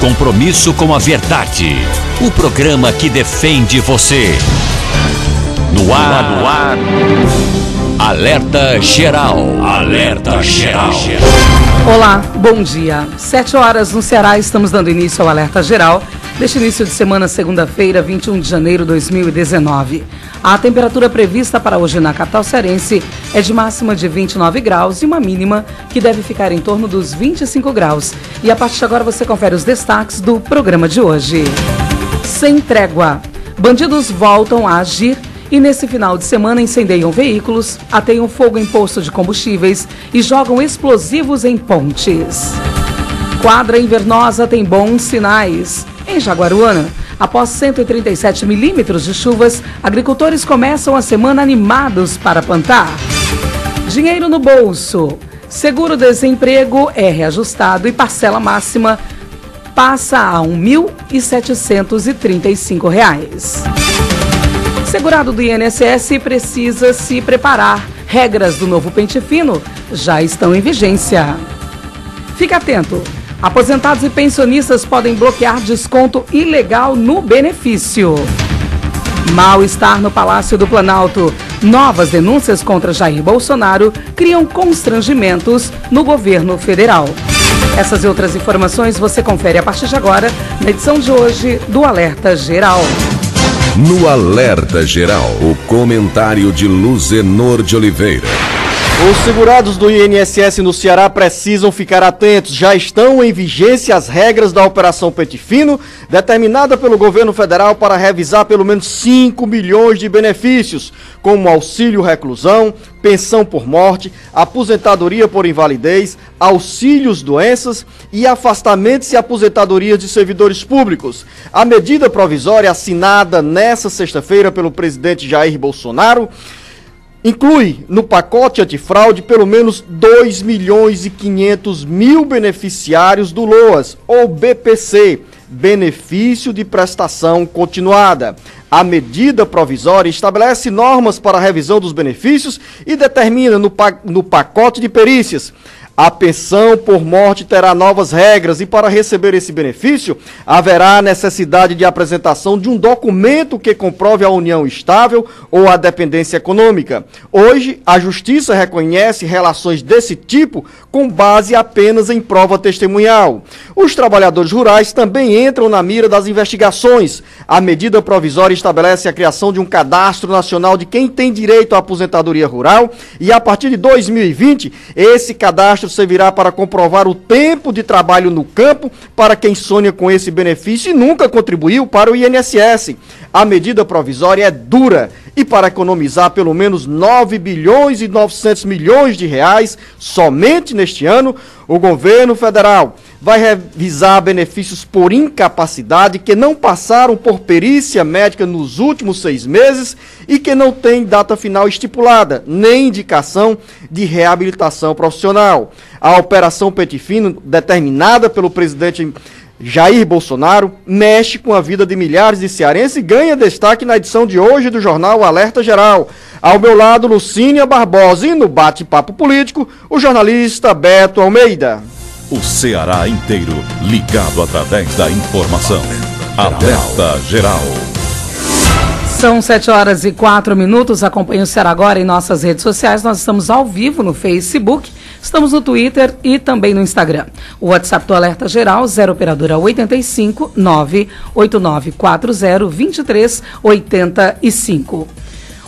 compromisso com a verdade. O programa que defende você. No ar. Alerta Geral. Alerta Geral. Olá, bom dia. 7 horas no Ceará, estamos dando início ao Alerta Geral deste início de semana, segunda-feira, 21 de janeiro de 2019. A temperatura prevista para hoje na capital cearense é de máxima de 29 graus e uma mínima que deve ficar em torno dos 25 graus. E a partir de agora você confere os destaques do programa de hoje. Sem trégua. Bandidos voltam a agir e nesse final de semana incendiam veículos, ateiam fogo em posto de combustíveis e jogam explosivos em pontes. Quadra invernosa tem bons sinais. Em Jaguaruana, após 137 milímetros de chuvas, agricultores começam a semana animados para plantar. Dinheiro no bolso. Seguro-desemprego é reajustado e parcela máxima passa a R$ 1.735. Segurado do INSS precisa se preparar. Regras do novo pente fino já estão em vigência. Fique atento. Aposentados e pensionistas podem bloquear desconto ilegal no benefício. Mal-estar no Palácio do Planalto. Novas denúncias contra Jair Bolsonaro criam constrangimentos no governo federal. Essas e outras informações você confere a partir de agora na edição de hoje do Alerta Geral. No Alerta Geral, o comentário de Luzenor de Oliveira. Os segurados do INSS no Ceará precisam ficar atentos. Já estão em vigência as regras da Operação Pente Fino, determinada pelo governo federal para revisar pelo menos 5 milhões de benefícios, como auxílio reclusão, pensão por morte, aposentadoria por invalidez, auxílios doenças e afastamentos e aposentadorias de servidores públicos. A medida provisória assinada nesta sexta-feira pelo presidente Jair Bolsonaro inclui no pacote antifraude pelo menos 2.500.000 beneficiários do LOAS, ou BPC, Benefício de Prestação Continuada. A medida provisória estabelece normas para a revisão dos benefícios e determina no pacote de perícias. A pensão por morte terá novas regras e para receber esse benefício haverá necessidade de apresentação de um documento que comprove a união estável ou a dependência econômica. Hoje, a Justiça reconhece relações desse tipo com base apenas em prova testemunhal. Os trabalhadores rurais também entram na mira das investigações. A medida provisória estabelece a criação de um cadastro nacional de quem tem direito à aposentadoria rural e a partir de 2020, esse cadastro servirá para comprovar o tempo de trabalho no campo para quem sonha com esse benefício e nunca contribuiu para o INSS. A medida provisória é dura e para economizar pelo menos 9 bilhões e 900 milhões de reais somente neste ano, o governo federal vai revisar benefícios por incapacidade que não passaram por perícia médica nos últimos 6 meses e que não têm data final estipulada, nem indicação de reabilitação profissional. A Operação Pente Fino, determinada pelo presidente Jair Bolsonaro, mexe com a vida de milhares de cearenses e ganha destaque na edição de hoje do jornal Alerta Geral. Ao meu lado, Lucínia Barbosa e no bate-papo político, o jornalista Beto Almeida. O Ceará inteiro ligado através da informação. Alerta Geral. São 7 horas e 4 minutos. Acompanhe o Ceará agora em nossas redes sociais. Nós estamos ao vivo no Facebook, estamos no Twitter e também no Instagram. O WhatsApp do Alerta Geral, 0 operadora 85 98940 2385.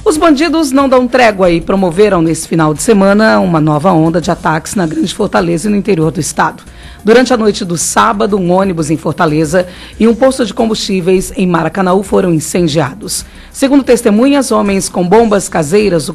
Os bandidos não dão trégua e promoveram nesse final de semana uma nova onda de ataques na Grande Fortaleza e no interior do estado. Durante a noite do sábado, um ônibus em Fortaleza e um posto de combustíveis em Maracanaú foram incendiados. Segundo testemunhas, homens com bombas caseiras, o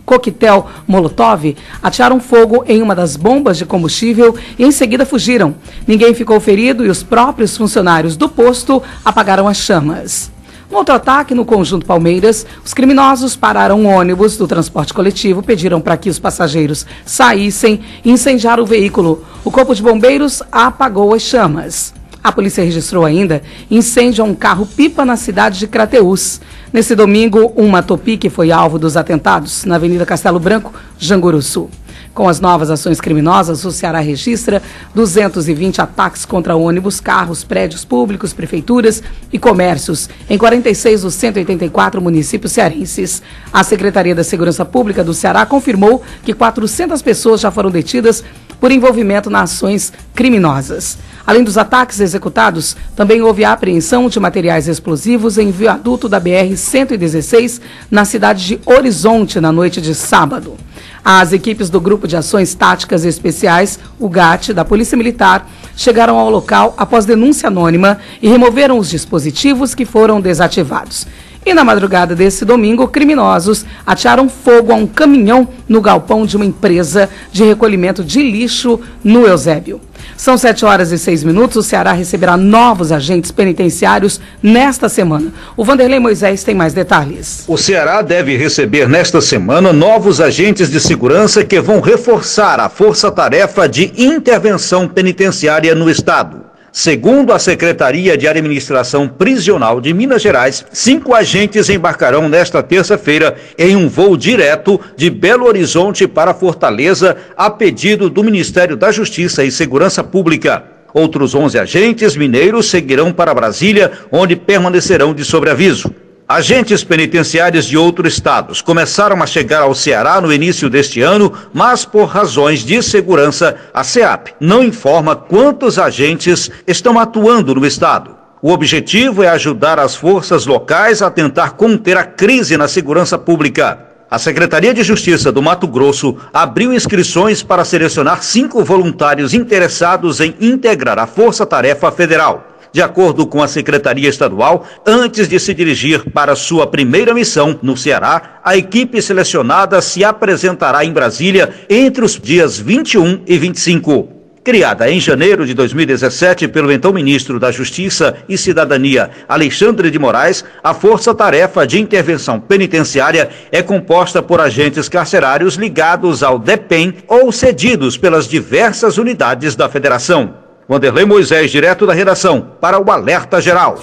coquetel Molotov, atearam fogo em uma das bombas de combustível e em seguida fugiram. Ninguém ficou ferido e os próprios funcionários do posto apagaram as chamas. No outro ataque, no Conjunto Palmeiras, os criminosos pararam um ônibus do transporte coletivo, pediram para que os passageiros saíssem e incendiaram o veículo. O corpo de bombeiros apagou as chamas. A polícia registrou ainda incêndio a um carro-pipa na cidade de Crateús. Nesse domingo, uma Topic foi alvo dos atentados na Avenida Castelo Branco, Janguruçu. Com as novas ações criminosas, o Ceará registra 220 ataques contra ônibus, carros, prédios públicos, prefeituras e comércios em 46 dos 184 municípios cearenses. A Secretaria da Segurança Pública do Ceará confirmou que 400 pessoas já foram detidas por envolvimento nas ações criminosas. Além dos ataques executados, também houve a apreensão de materiais explosivos em viaduto da BR-116, na cidade de Horizonte, na noite de sábado. As equipes do Grupo de Ações Táticas Especiais, o GAT, da Polícia Militar, chegaram ao local após denúncia anônima e removeram os dispositivos que foram desativados. E na madrugada desse domingo, criminosos atearam fogo a um caminhão no galpão de uma empresa de recolhimento de lixo no Eusébio. São 7h06. O Ceará receberá novos agentes penitenciários nesta semana. O Vanderlei Moisés tem mais detalhes. O Ceará deve receber nesta semana novos agentes de segurança que vão reforçar a força-tarefa de intervenção penitenciária no estado. Segundo a Secretaria de Administração Prisional de Minas Gerais, 5 agentes embarcarão nesta terça-feira em um voo direto de Belo Horizonte para Fortaleza, a pedido do Ministério da Justiça e Segurança Pública. Outros 11 agentes mineiros seguirão para Brasília, onde permanecerão de sobreaviso. Agentes penitenciários de outros estados começaram a chegar ao Ceará no início deste ano, mas por razões de segurança, a SEAP não informa quantos agentes estão atuando no estado. O objetivo é ajudar as forças locais a tentar conter a crise na segurança pública. A Secretaria de Justiça do Mato Grosso abriu inscrições para selecionar 5 voluntários interessados em integrar a Força Tarefa Federal. De acordo com a Secretaria Estadual, antes de se dirigir para sua primeira missão no Ceará, a equipe selecionada se apresentará em Brasília entre os dias 21 e 25. Criada em janeiro de 2017 pelo então ministro da Justiça e Cidadania, Alexandre de Moraes, a Força-Tarefa de Intervenção Penitenciária é composta por agentes carcerários ligados ao DEPEN ou cedidos pelas diversas unidades da Federação. Vanderlei Moisés, direto da redação, para o Alerta Geral.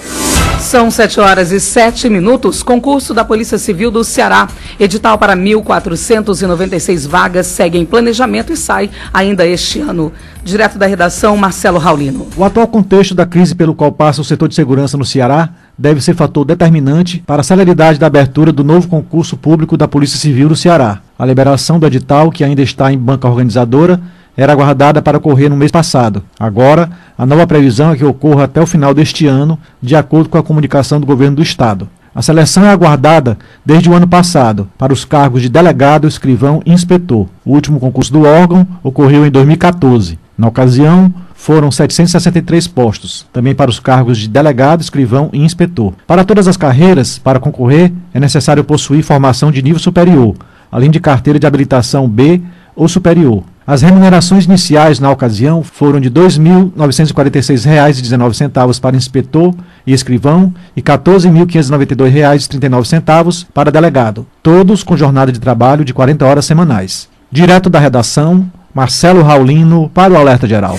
São 7h07. Concurso da Polícia Civil do Ceará. Edital para 1.496 vagas segue em planejamento e sai ainda este ano. Direto da redação, Marcelo Raulino. O atual contexto da crise pelo qual passa o setor de segurança no Ceará deve ser fator determinante para a celeridade da abertura do novo concurso público da Polícia Civil do Ceará. A liberação do edital, que ainda está em banca organizadora, era aguardada para ocorrer no mês passado. Agora, a nova previsão é que ocorra até o final deste ano, de acordo com a comunicação do governo do estado. A seleção é aguardada desde o ano passado, para os cargos de delegado, escrivão e inspetor. O último concurso do órgão ocorreu em 2014. Na ocasião, foram 763 postos, também para os cargos de delegado, escrivão e inspetor. Para todas as carreiras, para concorrer, é necessário possuir formação de nível superior, além de carteira de habilitação B ou superior. As remunerações iniciais na ocasião foram de R$ 2.946,19 para inspetor e escrivão e R$ 14.592,39 para delegado, todos com jornada de trabalho de 40 horas semanais. Direto da redação, Marcelo Raulino para o Alerta Geral.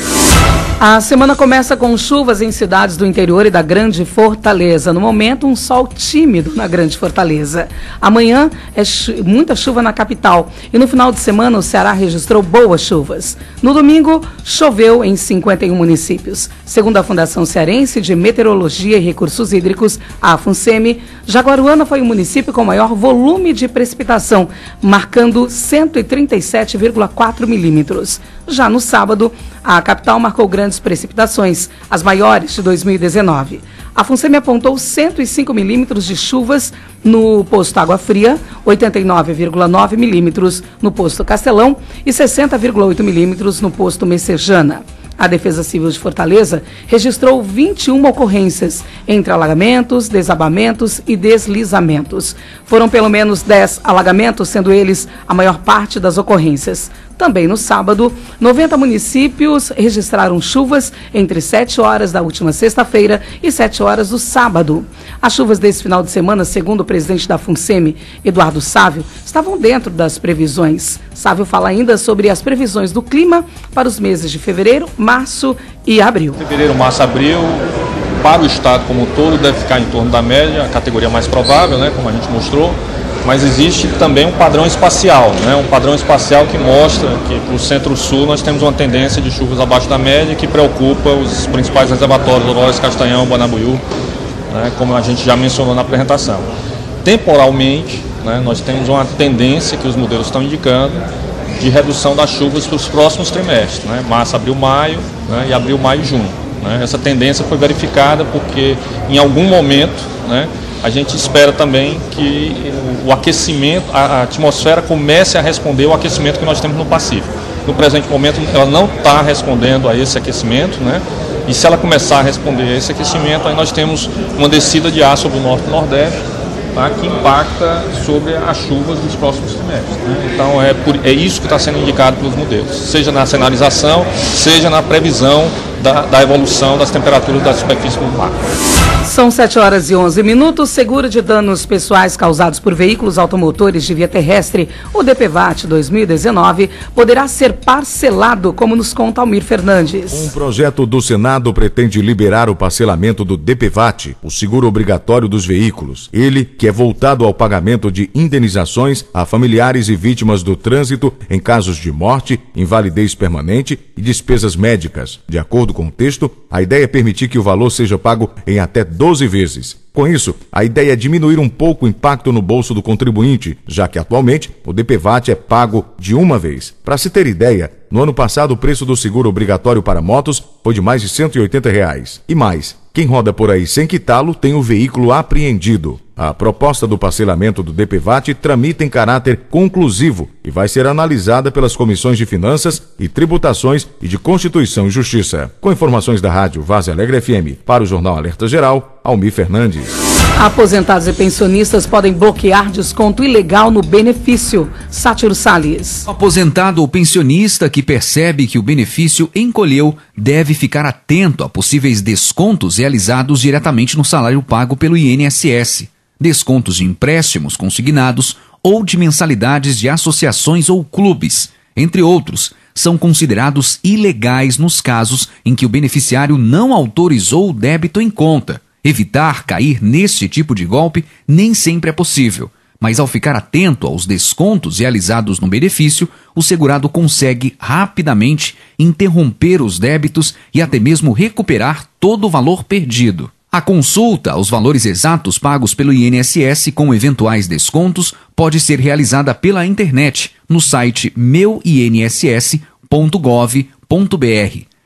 A semana começa com chuvas em cidades do interior e da Grande Fortaleza. No momento, um sol tímido na Grande Fortaleza. Amanhã é muita chuva na capital. E no final de semana, o Ceará registrou boas chuvas. No domingo, choveu em 51 municípios. Segundo a Fundação Cearense de Meteorologia e Recursos Hídricos, a FUNSEMI, Jaguaruana foi o município com maior volume de precipitação, marcando 137,4 milímetros. Já no sábado, a capital marcou grandes precipitações, as maiores de 2019. A FUNSEMI apontou 105 milímetros de chuvas no posto Água Fria, 89,9 milímetros no posto Castelão e 60,8 milímetros no posto Messejana. A Defesa Civil de Fortaleza registrou 21 ocorrências, entre alagamentos, desabamentos e deslizamentos. Foram pelo menos 10 alagamentos, sendo eles a maior parte das ocorrências. Também no sábado, 90 municípios registraram chuvas entre 7 horas da última sexta-feira e 7 horas do sábado. As chuvas desse final de semana, segundo o presidente da FUNSEMI, Eduardo Sávio, estavam dentro das previsões. Sávio fala ainda sobre as previsões do clima para os meses de fevereiro, março e abril. Fevereiro, março, abril, para o estado como um todo, deve ficar em torno da média, a categoria mais provável, como a gente mostrou. mas existe também um padrão espacial, né? Um padrão espacial que mostra que para o Centro-Sul nós temos uma tendência de chuvas abaixo da média que preocupa os principais reservatórios, Oroz, Castanhão, Banabuiú, né? Como a gente já mencionou na apresentação. Temporalmente, né, nós temos uma tendência que os modelos estão indicando de redução das chuvas para os próximos trimestres, né? Março, abril, maio, né? E abril, maio e junho. Né? Essa tendência foi verificada porque em algum momento, né, a gente espera também que o aquecimento, a atmosfera comece a responder ao aquecimento que nós temos no Pacífico. No presente momento ela não está respondendo a esse aquecimento, né? E se ela começar a responder a esse aquecimento, aí nós temos uma descida de ar sobre o norte e nordeste, tá, que impacta sobre as chuvas dos próximos trimestres. Né? Então é isso que está sendo indicado pelos modelos, seja na sinalização, seja na previsão da evolução das temperaturas da superfície do mar. São 7h11. Seguro de danos pessoais causados por veículos automotores de via terrestre, o DPVAT 2019, poderá ser parcelado, como nos conta Almir Fernandes. Um projeto do Senado pretende liberar o parcelamento do DPVAT, o seguro obrigatório dos veículos. Ele, que é voltado ao pagamento de indenizações a familiares e vítimas do trânsito em casos de morte, invalidez permanente e despesas médicas. De acordo com o texto, a ideia é permitir que o valor seja pago em até 12 vezes. Com isso, a ideia é diminuir um pouco o impacto no bolso do contribuinte, já que atualmente o DPVAT é pago de uma vez. Para se ter ideia, no ano passado o preço do seguro obrigatório para motos foi de mais de R$180. E mais, quem roda por aí sem quitá-lo tem o veículo apreendido. A proposta do parcelamento do DPVAT tramita em caráter conclusivo e vai ser analisada pelas comissões de Finanças e Tributações e de Constituição e Justiça. Com informações da rádio Vaz Alegre FM, para o Jornal Alerta Geral, Almir Fernandes. Aposentados e pensionistas podem bloquear desconto ilegal no benefício. Sátiro Salles. O aposentado ou pensionista que percebe que o benefício encolheu deve ficar atento a possíveis descontos realizados diretamente no salário pago pelo INSS. Descontos de empréstimos consignados ou de mensalidades de associações ou clubes, entre outros, são considerados ilegais nos casos em que o beneficiário não autorizou o débito em conta. Evitar cair neste tipo de golpe nem sempre é possível, mas ao ficar atento aos descontos realizados no benefício, o segurado consegue rapidamente interromper os débitos e até mesmo recuperar todo o valor perdido. A consulta aos valores exatos pagos pelo INSS com eventuais descontos pode ser realizada pela internet no site meuinss.gov.br.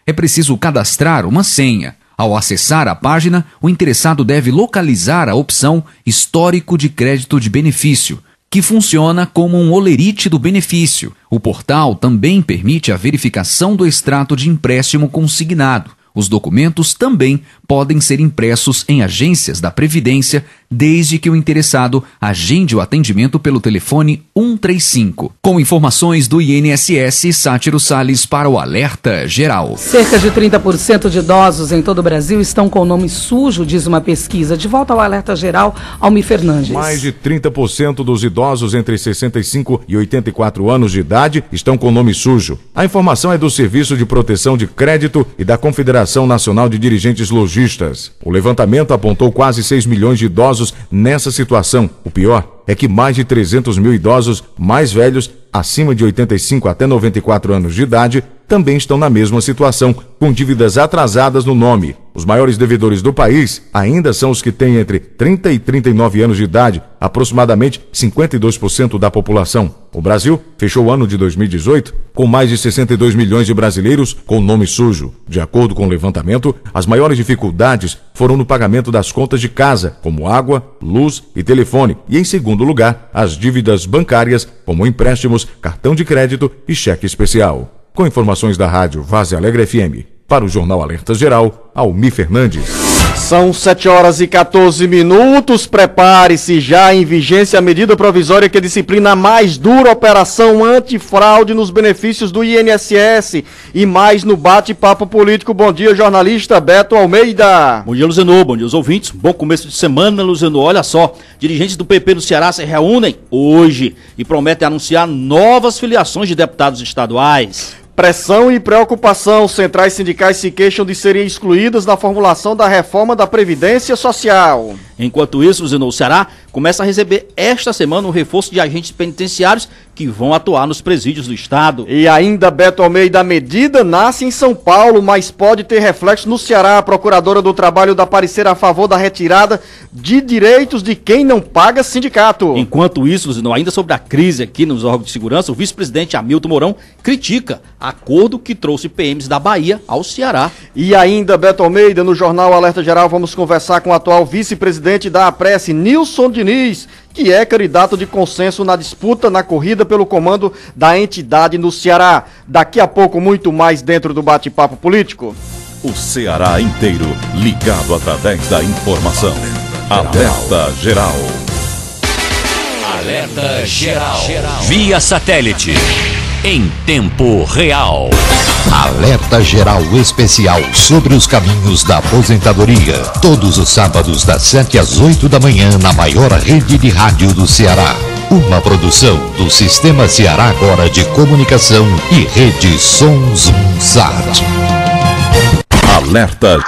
É preciso cadastrar uma senha. Ao acessar a página, o interessado deve localizar a opção Histórico de Crédito de Benefício, que funciona como um holerite do benefício. O portal também permite a verificação do extrato de empréstimo consignado. Os documentos também podem ser impressos em agências da Previdência, desde que o interessado agende o atendimento pelo telefone 135. Com informações do INSS, Sátiro Salles para o Alerta Geral. Cerca de 30% de idosos em todo o Brasil estão com o nome sujo, diz uma pesquisa. De volta ao Alerta Geral, Almir Fernandes. Mais de 30% dos idosos entre 65 e 84 anos de idade estão com o nome sujo. A informação é do Serviço de Proteção de Crédito e da Confederação Nacional de Dirigentes Lojistas. O levantamento apontou quase 6 milhões de idosos nessa situação. O pior é que mais de 300 mil idosos mais velhos, acima de 85 até 94 anos de idade, também estão na mesma situação, com dívidas atrasadas no nome. Os maiores devedores do país ainda são os que têm entre 30 e 39 anos de idade, aproximadamente 52% da população. O Brasil fechou o ano de 2018 com mais de 62 milhões de brasileiros com nome sujo. De acordo com o levantamento, as maiores dificuldades foram no pagamento das contas de casa, como água, luz e telefone, e em segundo lugar, as dívidas bancárias, como empréstimos, cartão de crédito e cheque especial. Com informações da rádio Vaz Alegre FM, para o Jornal Alerta Geral, Almir Fernandes. São 7h14. Prepare-se, já em vigência a medida provisória que disciplina a mais dura operação antifraude nos benefícios do INSS. E mais no bate-papo político. Bom dia, jornalista Beto Almeida. Bom dia, Luzenor. Bom dia aos ouvintes. Bom começo de semana, Luzenor. Olha só, dirigentes do PP do Ceará se reúnem hoje e prometem anunciar novas filiações de deputados estaduais. Pressão e preocupação. Centrais sindicais se queixam de serem excluídas na formulação da reforma da Previdência Social. Enquanto isso, o Ceará começa a receber esta semana um reforço de agentes penitenciários que vão atuar nos presídios do estado. E ainda, Beto Almeida, a medida nasce em São Paulo, mas pode ter reflexo no Ceará. A procuradora do trabalho dá parecer a favor da retirada de direitos de quem não paga sindicato. Enquanto isso, ainda sobre a crise aqui nos órgãos de segurança, o vice-presidente Hamilton Mourão critica acordo que trouxe PMs da Bahia ao Ceará. E ainda, Beto Almeida, no Jornal Alerta Geral, vamos conversar com o atual vice-presidente da APRESSE, Nilson Diniz, que é candidato de consenso na disputa na corrida pelo comando da entidade no Ceará. Daqui a pouco, muito mais dentro do bate-papo político. O Ceará inteiro ligado através da informação. Alerta Geral. Alerta Geral. Via satélite. Em tempo real. Alerta Geral Especial sobre os caminhos da aposentadoria. Todos os sábados das 7 às 8 da manhã na maior rede de rádio do Ceará. Uma produção do Sistema Ceará Agora de Comunicação e Rede Sons Sat. Alerta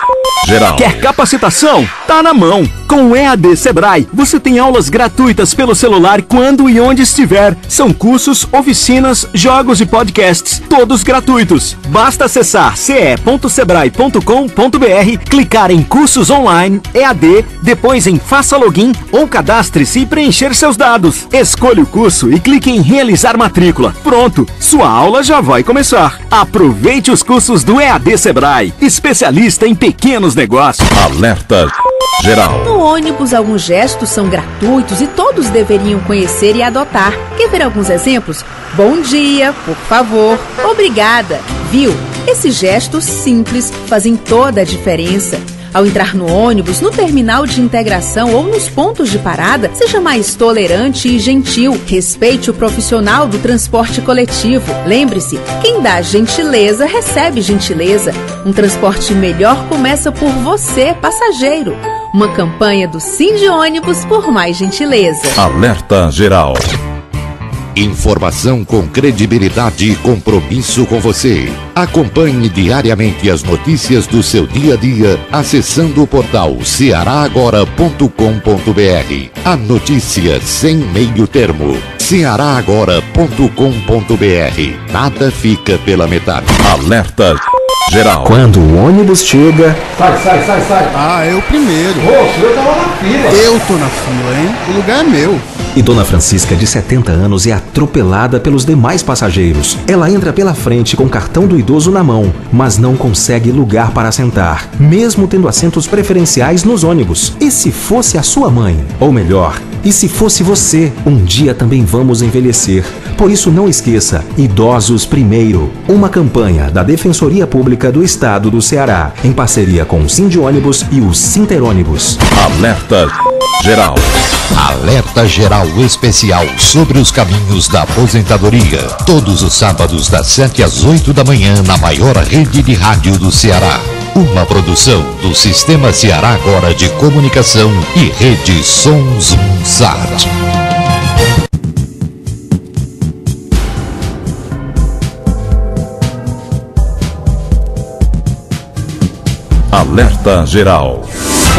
Geral. Quer capacitação? Tá na mão. Com o EAD Sebrae, você tem aulas gratuitas pelo celular quando e onde estiver. São cursos, oficinas, jogos e podcasts, todos gratuitos. Basta acessar ce.sebrae.com.br, clicar em cursos online, EAD, depois em faça login ou cadastre-se e preencher seus dados. Escolha o curso e clique em realizar matrícula. Pronto, sua aula já vai começar. Aproveite os cursos do EAD Sebrae, especialista em pequenos negócios. Alerta Geral. No ônibus, alguns gestos são gratuitos e todos deveriam conhecer e adotar. Quer ver alguns exemplos? Bom dia, por favor, obrigada. Viu? Esses gestos simples fazem toda a diferença. Ao entrar no ônibus, no terminal de integração ou nos pontos de parada, seja mais tolerante e gentil. Respeite o profissional do transporte coletivo. Lembre-se, quem dá gentileza, recebe gentileza. Um transporte melhor começa por você, passageiro. Uma campanha do Sindônibus por mais gentileza. Alerta Geral. Informação com credibilidade e compromisso com você. Acompanhe diariamente as notícias do seu dia a dia acessando o portal cearagora.com.br. A notícia sem meio termo. cearagora.com.br. Nada fica pela metade. Alerta Geral. Quando o ônibus chega... Sai. Ah, eu primeiro. Ô, eu tava na fila. Eu tô na fila, hein? O lugar é meu. E Dona Francisca, de 70 anos, é atropelada pelos demais passageiros. Ela entra pela frente com o cartão do idoso na mão, mas não consegue lugar para sentar, mesmo tendo assentos preferenciais nos ônibus. E se fosse a sua mãe? Ou melhor, e se fosse você? Um dia também vamos envelhecer. Por isso não esqueça, Idosos Primeiro. Uma campanha da Defensoria Pública do Estado do Ceará, em parceria com o Sindônibus e o Sinterônibus. Alerta Geral. Alerta Geral Especial sobre os caminhos da aposentadoria. Todos os sábados das 7 às 8 da manhã na maior rede de rádio do Ceará. Uma produção do Sistema Ceará Agora de Comunicação e Rede Sons Sat. Alerta Geral.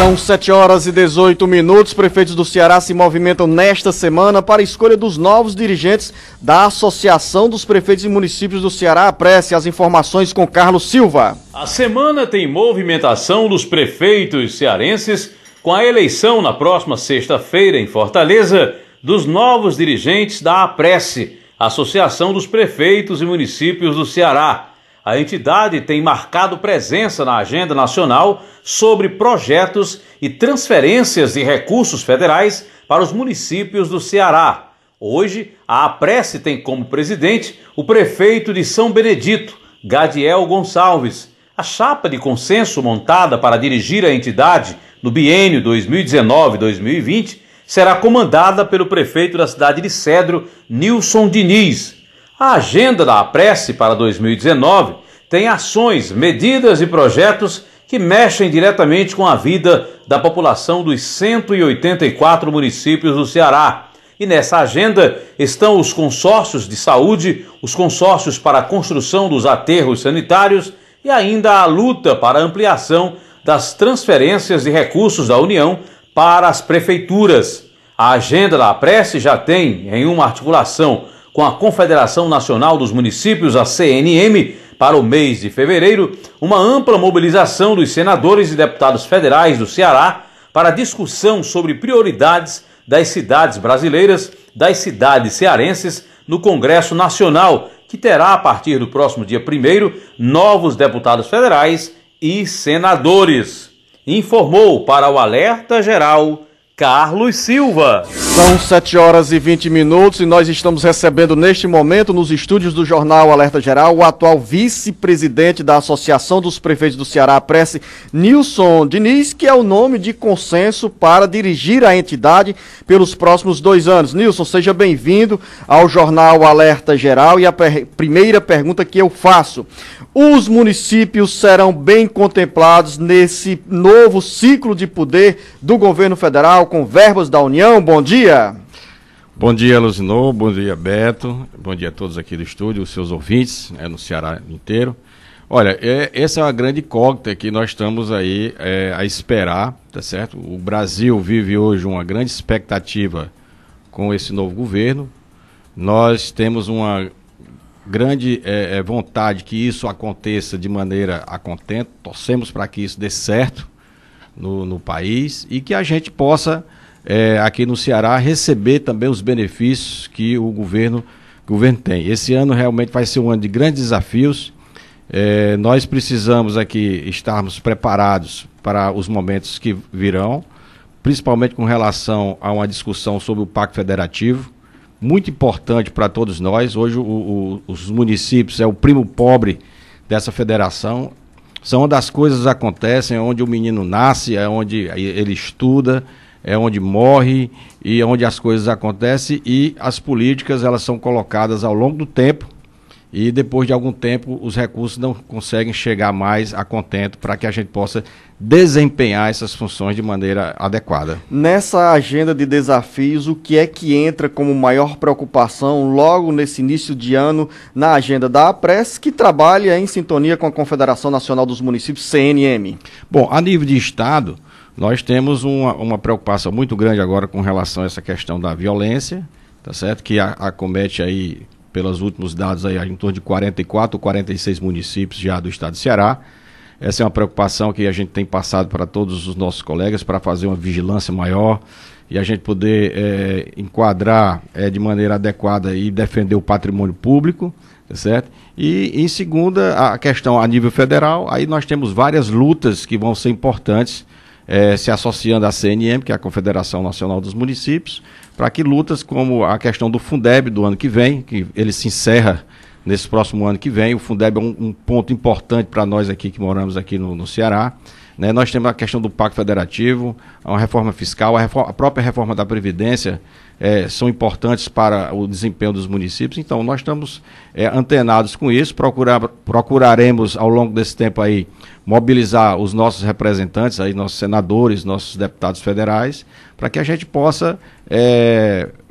São 7 horas e 18 minutos. Prefeitos do Ceará se movimentam nesta semana para a escolha dos novos dirigentes da Associação dos Prefeitos e Municípios do Ceará. APRESSE, as informações com Carlos Silva. A semana tem movimentação dos prefeitos cearenses com a eleição na próxima sexta-feira em Fortaleza dos novos dirigentes da APRESSE, Associação dos Prefeitos e Municípios do Ceará. A entidade tem marcado presença na agenda nacional sobre projetos e transferências de recursos federais para os municípios do Ceará. Hoje, a APRESSE tem como presidente o prefeito de São Benedito, Gadiel Gonçalves. A chapa de consenso montada para dirigir a entidade no biênio 2019-2020 será comandada pelo prefeito da cidade de Cedro, Nilson Diniz. A agenda da APRESSE para 2019 tem ações, medidas e projetos que mexem diretamente com a vida da população dos 184 municípios do Ceará E nessa agenda estão os consórcios de saúde, os consórcios para a construção dos aterros sanitários e ainda a luta para a ampliação das transferências de recursos da União para as prefeituras. A agenda da APRESS já tem, em uma articulação com a Confederação Nacional dos Municípios, a CNM, para o mês de fevereiro, uma ampla mobilização dos senadores e deputados federais do Ceará para discussão sobre prioridades das cidades brasileiras, das cidades cearenses, no Congresso Nacional, que terá, a partir do próximo dia 1º, novos deputados federais e senadores. Informou para o Alerta Geral, Carlos Silva. São 7h20 e nós estamos recebendo neste momento, nos estúdios do Jornal Alerta Geral, o atual vice-presidente da Associação dos Prefeitos do Ceará, APRESS, Nilson Diniz, que é o nome de consenso para dirigir a entidade pelos próximos 2 anos. Nilson, seja bem-vindo ao Jornal Alerta Geral e a primeira pergunta que eu faço: os municípios serão bem contemplados nesse novo ciclo de poder do governo federal com verbas da União? Bom dia. Bom dia, Luzinô, bom dia, Beto, bom dia a todos aqui do estúdio, os seus ouvintes, no Ceará inteiro. Olha, essa é uma grande incógnita que nós estamos aí a esperar, tá certo? O Brasil vive hoje uma grande expectativa com esse novo governo. Nós temos uma grande vontade que isso aconteça de maneira a contento, torcemos para que isso dê certo no país e que a gente possa, aqui no Ceará, receber também os benefícios que o governo tem. Esse ano realmente vai ser um ano de grandes desafios. Nós precisamos aqui estarmos preparados para os momentos que virão, principalmente com relação a uma discussão sobre o Pacto Federativo, muito importante para todos nós. Hoje os municípios é o primo pobre dessa federação. São onde as coisas acontecem, é onde o menino nasce, é onde ele estuda, é onde morre e é onde as coisas acontecem, e as políticas elas são colocadas ao longo do tempo e depois de algum tempo os recursos não conseguem chegar mais a contento para que a gente possa desempenhar essas funções de maneira adequada. Nessa agenda de desafios, o que é que entra como maior preocupação logo nesse início de ano na agenda da APRESS, que trabalha em sintonia com a Confederação Nacional dos Municípios, CNM? Bom, a nível de Estado, nós temos uma preocupação muito grande agora com relação a essa questão da violência, tá certo? Que acomete aí, pelos últimos dados, aí, em torno de 44 ou 46 municípios já do estado de Ceará. Essa é uma preocupação que a gente tem passado para todos os nossos colegas para fazer uma vigilância maior e a gente poder enquadrar de maneira adequada e defender o patrimônio público, tá certo? E em segunda, a questão a nível federal, aí nós temos várias lutas que vão ser importantes, se associando à CNM, que é a Confederação Nacional dos Municípios, para que lutas como a questão do Fundeb do ano que vem, que ele se encerra nesse próximo ano que vem. O Fundeb é um ponto importante para nós aqui que moramos aqui no Ceará, né? Nós temos a questão do Pacto Federativo, uma reforma fiscal, a própria reforma da Previdência são importantes para o desempenho dos municípios. Então nós estamos antenados com isso, procuraremos ao longo desse tempo aí mobilizar os nossos representantes, aí, nossos senadores, nossos deputados federais, para que a gente possa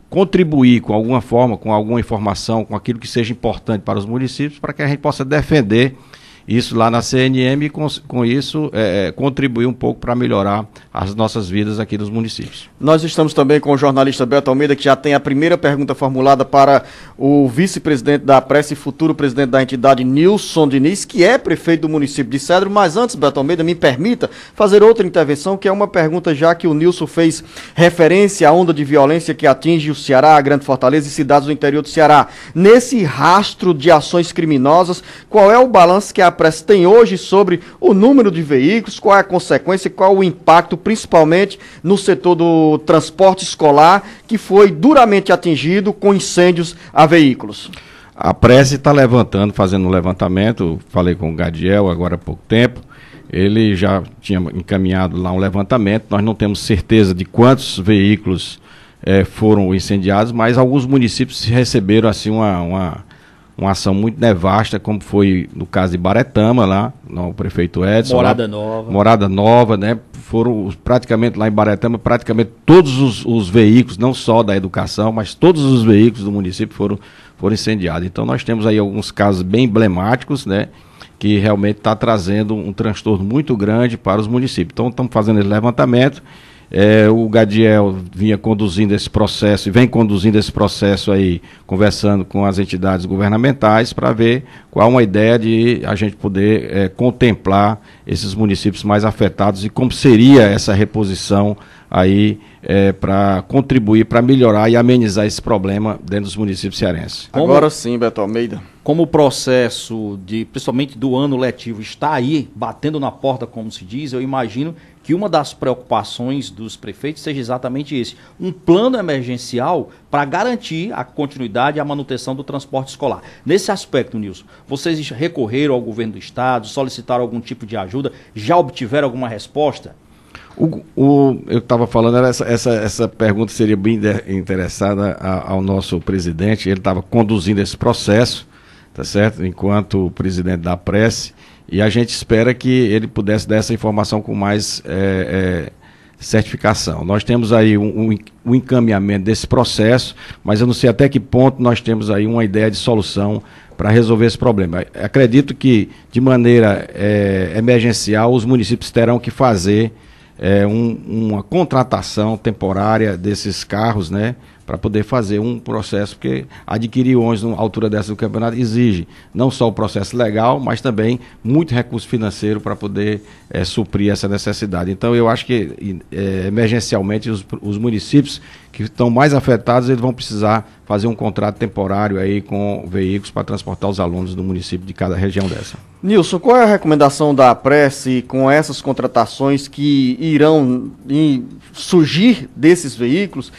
contribuir com alguma forma, com alguma informação, com aquilo que seja importante para os municípios, para que a gente possa defender isso lá na CNM e com isso contribuir um pouco para melhorar as nossas vidas aqui nos municípios. Nós estamos também com o jornalista Beto Almeida, que já tem a primeira pergunta formulada para o vice-presidente da APRESS e futuro presidente da entidade, Nilson Diniz, que é prefeito do município de Cedro. Mas antes, Beto Almeida, me permita fazer outra intervenção, que é uma pergunta já que o Nilson fez referência à onda de violência que atinge o Ceará, a Grande Fortaleza e cidades do interior do Ceará. Nesse rastro de ações criminosas, qual é o balanço que a APRESS tem hoje sobre o número de veículos, qual é a consequência, qual o impacto, principalmente no setor do transporte escolar, que foi duramente atingido com incêndios a veículos? A APRESS está fazendo um levantamento, falei com o Gadiel agora há pouco tempo, ele já tinha encaminhado lá um levantamento, nós não temos certeza de quantos veículos foram incendiados, mas alguns municípios receberam assim uma uma ação muito nevasta, como foi no caso de Baretama, lá, no prefeito Edson. Morada Nova, né? Foram praticamente lá em Baretama, praticamente todos os veículos, não só da educação, mas todos os veículos do município foram incendiados. Então nós temos aí alguns casos bem emblemáticos, né? Que realmente está trazendo um transtorno muito grande para os municípios. Então estamos fazendo esse levantamento. O Gadiel vinha conduzindo esse processo e vem conduzindo esse processo aí, conversando com as entidades governamentais para ver qual uma ideia de a gente poder contemplar esses municípios mais afetados e como seria essa reposição aí para contribuir, para melhorar e amenizar esse problema dentro dos municípios cearenses. Agora sim, Beto Almeida. Como o processo, principalmente do ano letivo, está aí, batendo na porta, como se diz, eu imagino que uma das preocupações dos prefeitos seja exatamente esse, um plano emergencial para garantir a continuidade e a manutenção do transporte escolar. Nesse aspecto, Nilson, vocês recorreram ao governo do estado, solicitaram algum tipo de ajuda, já obtiveram alguma resposta? Eu estava falando, essa pergunta seria bem interessada ao nosso presidente, ele estava conduzindo esse processo, tá certo? Enquanto presidente da Prece, e a gente espera que ele pudesse dar essa informação com mais certificação. Nós temos aí um encaminhamento desse processo, mas eu não sei até que ponto nós temos aí uma ideia de solução para resolver esse problema. Acredito que, de maneira emergencial, os municípios terão que fazer uma contratação temporária desses carros, né, para poder fazer um processo, porque adquirir ônibus na altura dessa do campeonato exige não só o processo legal, mas também muito recurso financeiro para poder suprir essa necessidade. Então eu acho que emergencialmente os municípios que estão mais afetados, eles vão precisar fazer um contrato temporário aí com veículos para transportar os alunos do município de cada região dessa. Nilson, qual é a recomendação da Prece com essas contratações que irão surgir desses veículos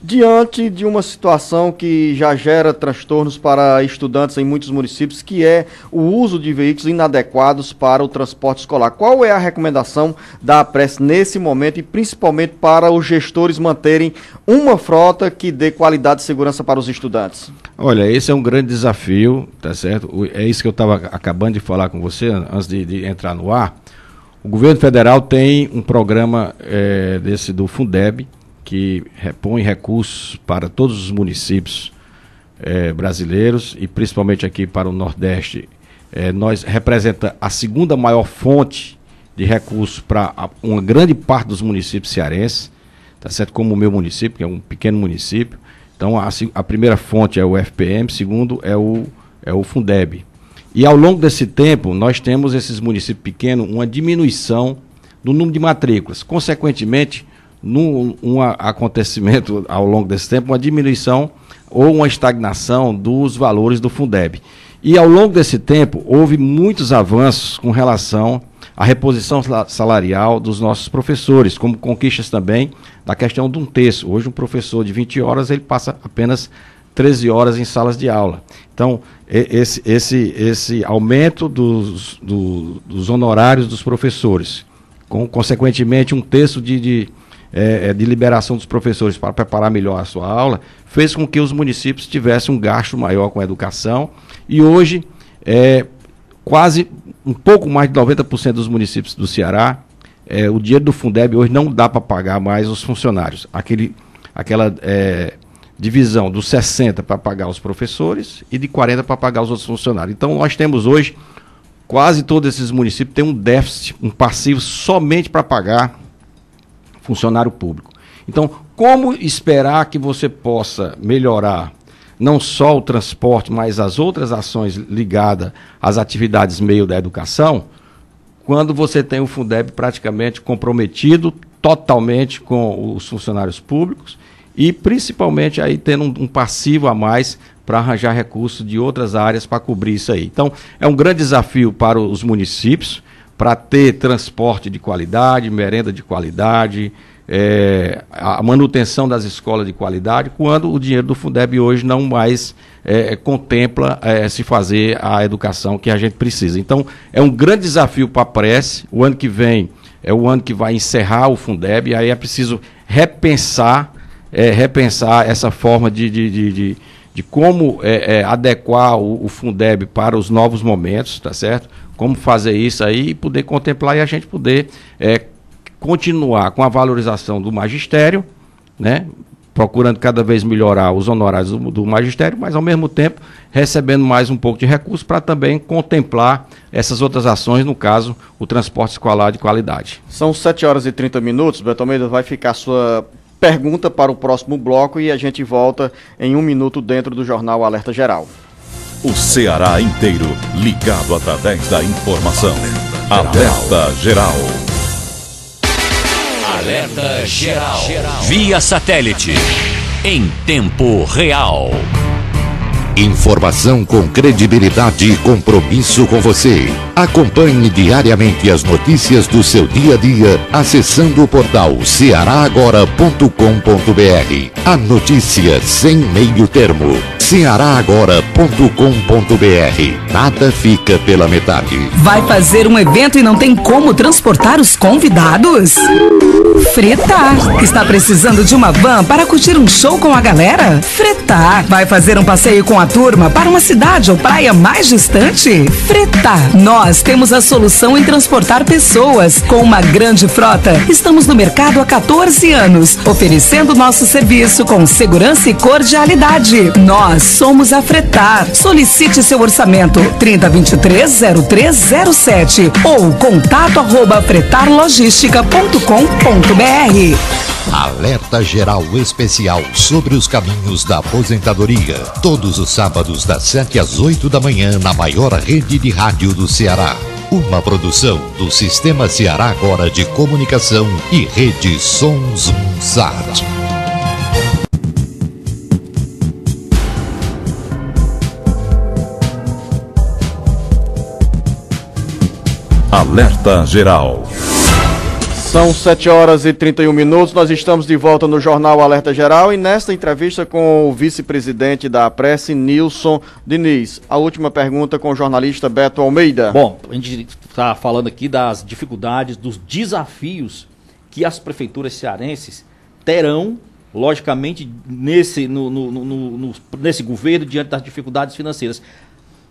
diante de uma situação que já gera transtornos para estudantes em muitos municípios, que é o uso de veículos inadequados para o transporte escolar? Qual é a recomendação da Prece nesse momento e principalmente para os gestores manterem uma frota que dê qualidade e segurança para os estudantes? Olha, esse é um grande desafio, tá certo? É isso que eu estava acabando de falar com você antes de entrar no ar. O governo federal tem um programa do Fundeb, que repõe recursos para todos os municípios brasileiros e principalmente aqui para o Nordeste. Nós representa a segunda maior fonte de recursos para uma grande parte dos municípios cearenses, tá certo? Como o meu município, que é um pequeno município. Então a primeira fonte é o FPM, segundo é o Fundeb. E ao longo desse tempo nós temos esses municípios pequenos uma diminuição do número de matrículas. Consequentemente, num acontecimento ao longo desse tempo, uma diminuição ou uma estagnação dos valores do Fundeb. E ao longo desse tempo, houve muitos avanços com relação à reposição salarial dos nossos professores, como conquistas também da questão de um terço. Hoje um professor de 20 horas, ele passa apenas 13 horas em salas de aula. Então, esse aumento dos honorários dos professores, consequentemente um terço de liberação dos professores para preparar melhor a sua aula, fez com que os municípios tivessem um gasto maior com a educação, e hoje quase um pouco mais de 90% dos municípios do Ceará, o dinheiro do Fundeb hoje não dá para pagar mais os funcionários. Aquela divisão dos 60 para pagar os professores e de 40 para pagar os outros funcionários. Então nós temos hoje, quase todos esses municípios têm um déficit, um passivo somente para pagar funcionário público. Então, como esperar que você possa melhorar não só o transporte, mas as outras ações ligadas às atividades meio da educação, quando você tem o Fundeb praticamente comprometido totalmente com os funcionários públicos e principalmente aí tendo um passivo a mais para arranjar recursos de outras áreas para cobrir isso aí. Então, é um grande desafio para os municípios, para ter transporte de qualidade, merenda de qualidade, a manutenção das escolas de qualidade, quando o dinheiro do Fundeb hoje não mais contempla se fazer a educação que a gente precisa. Então, é um grande desafio para a Prece. O ano que vem é o ano que vai encerrar o Fundeb, e aí é preciso repensar essa forma de de como adequar o Fundeb para os novos momentos, tá certo? Como fazer isso aí e poder contemplar e a gente poder continuar com a valorização do magistério, né? Procurando cada vez melhorar os honorários do magistério, mas ao mesmo tempo recebendo mais um pouco de recurso para também contemplar essas outras ações, no caso, o transporte escolar de qualidade. São 7 horas e 30 minutos, Beto Almeida, vai ficar a sua pergunta para o próximo bloco e a gente volta em 1 minuto dentro do Jornal Alerta Geral. O Ceará inteiro ligado através da informação. Alerta Geral. Alerta Geral. Via satélite. Em tempo real. Informação com credibilidade e compromisso com você. Acompanhe diariamente as notícias do seu dia a dia acessando o portal cearagora.com.br. A notícia sem meio termo. cearagora.com.br. Nada fica pela metade. Vai fazer um evento e não tem como transportar os convidados? Fretar. Está precisando de uma van para curtir um show com a galera? Fretar. Vai fazer um passeio com a turma para uma cidade ou praia mais distante? Fretar. Nós temos a solução em transportar pessoas. Com uma grande frota, estamos no mercado há 14 anos, oferecendo nosso serviço com segurança e cordialidade. Nós somos a Fretar. Solicite seu orçamento 3023-0307 ou contato@fretarlogistica.com.br. Alerta Geral Especial sobre os caminhos da aposentadoria. Todos os sábados das 7 às 8 da manhã na maior rede de rádio do Ceará. Uma produção do Sistema Ceará Agora de Comunicação e Rede Sons Sat. Alerta Geral. São 7 horas e 31 minutos, nós estamos de volta no Jornal Alerta Geral e nesta entrevista com o vice-presidente da APRESSE, Nilson Diniz. A última pergunta com o jornalista Beto Almeida. Bom, a gente está falando aqui das dificuldades, dos desafios que as prefeituras cearenses terão, logicamente, nesse governo, diante das dificuldades financeiras.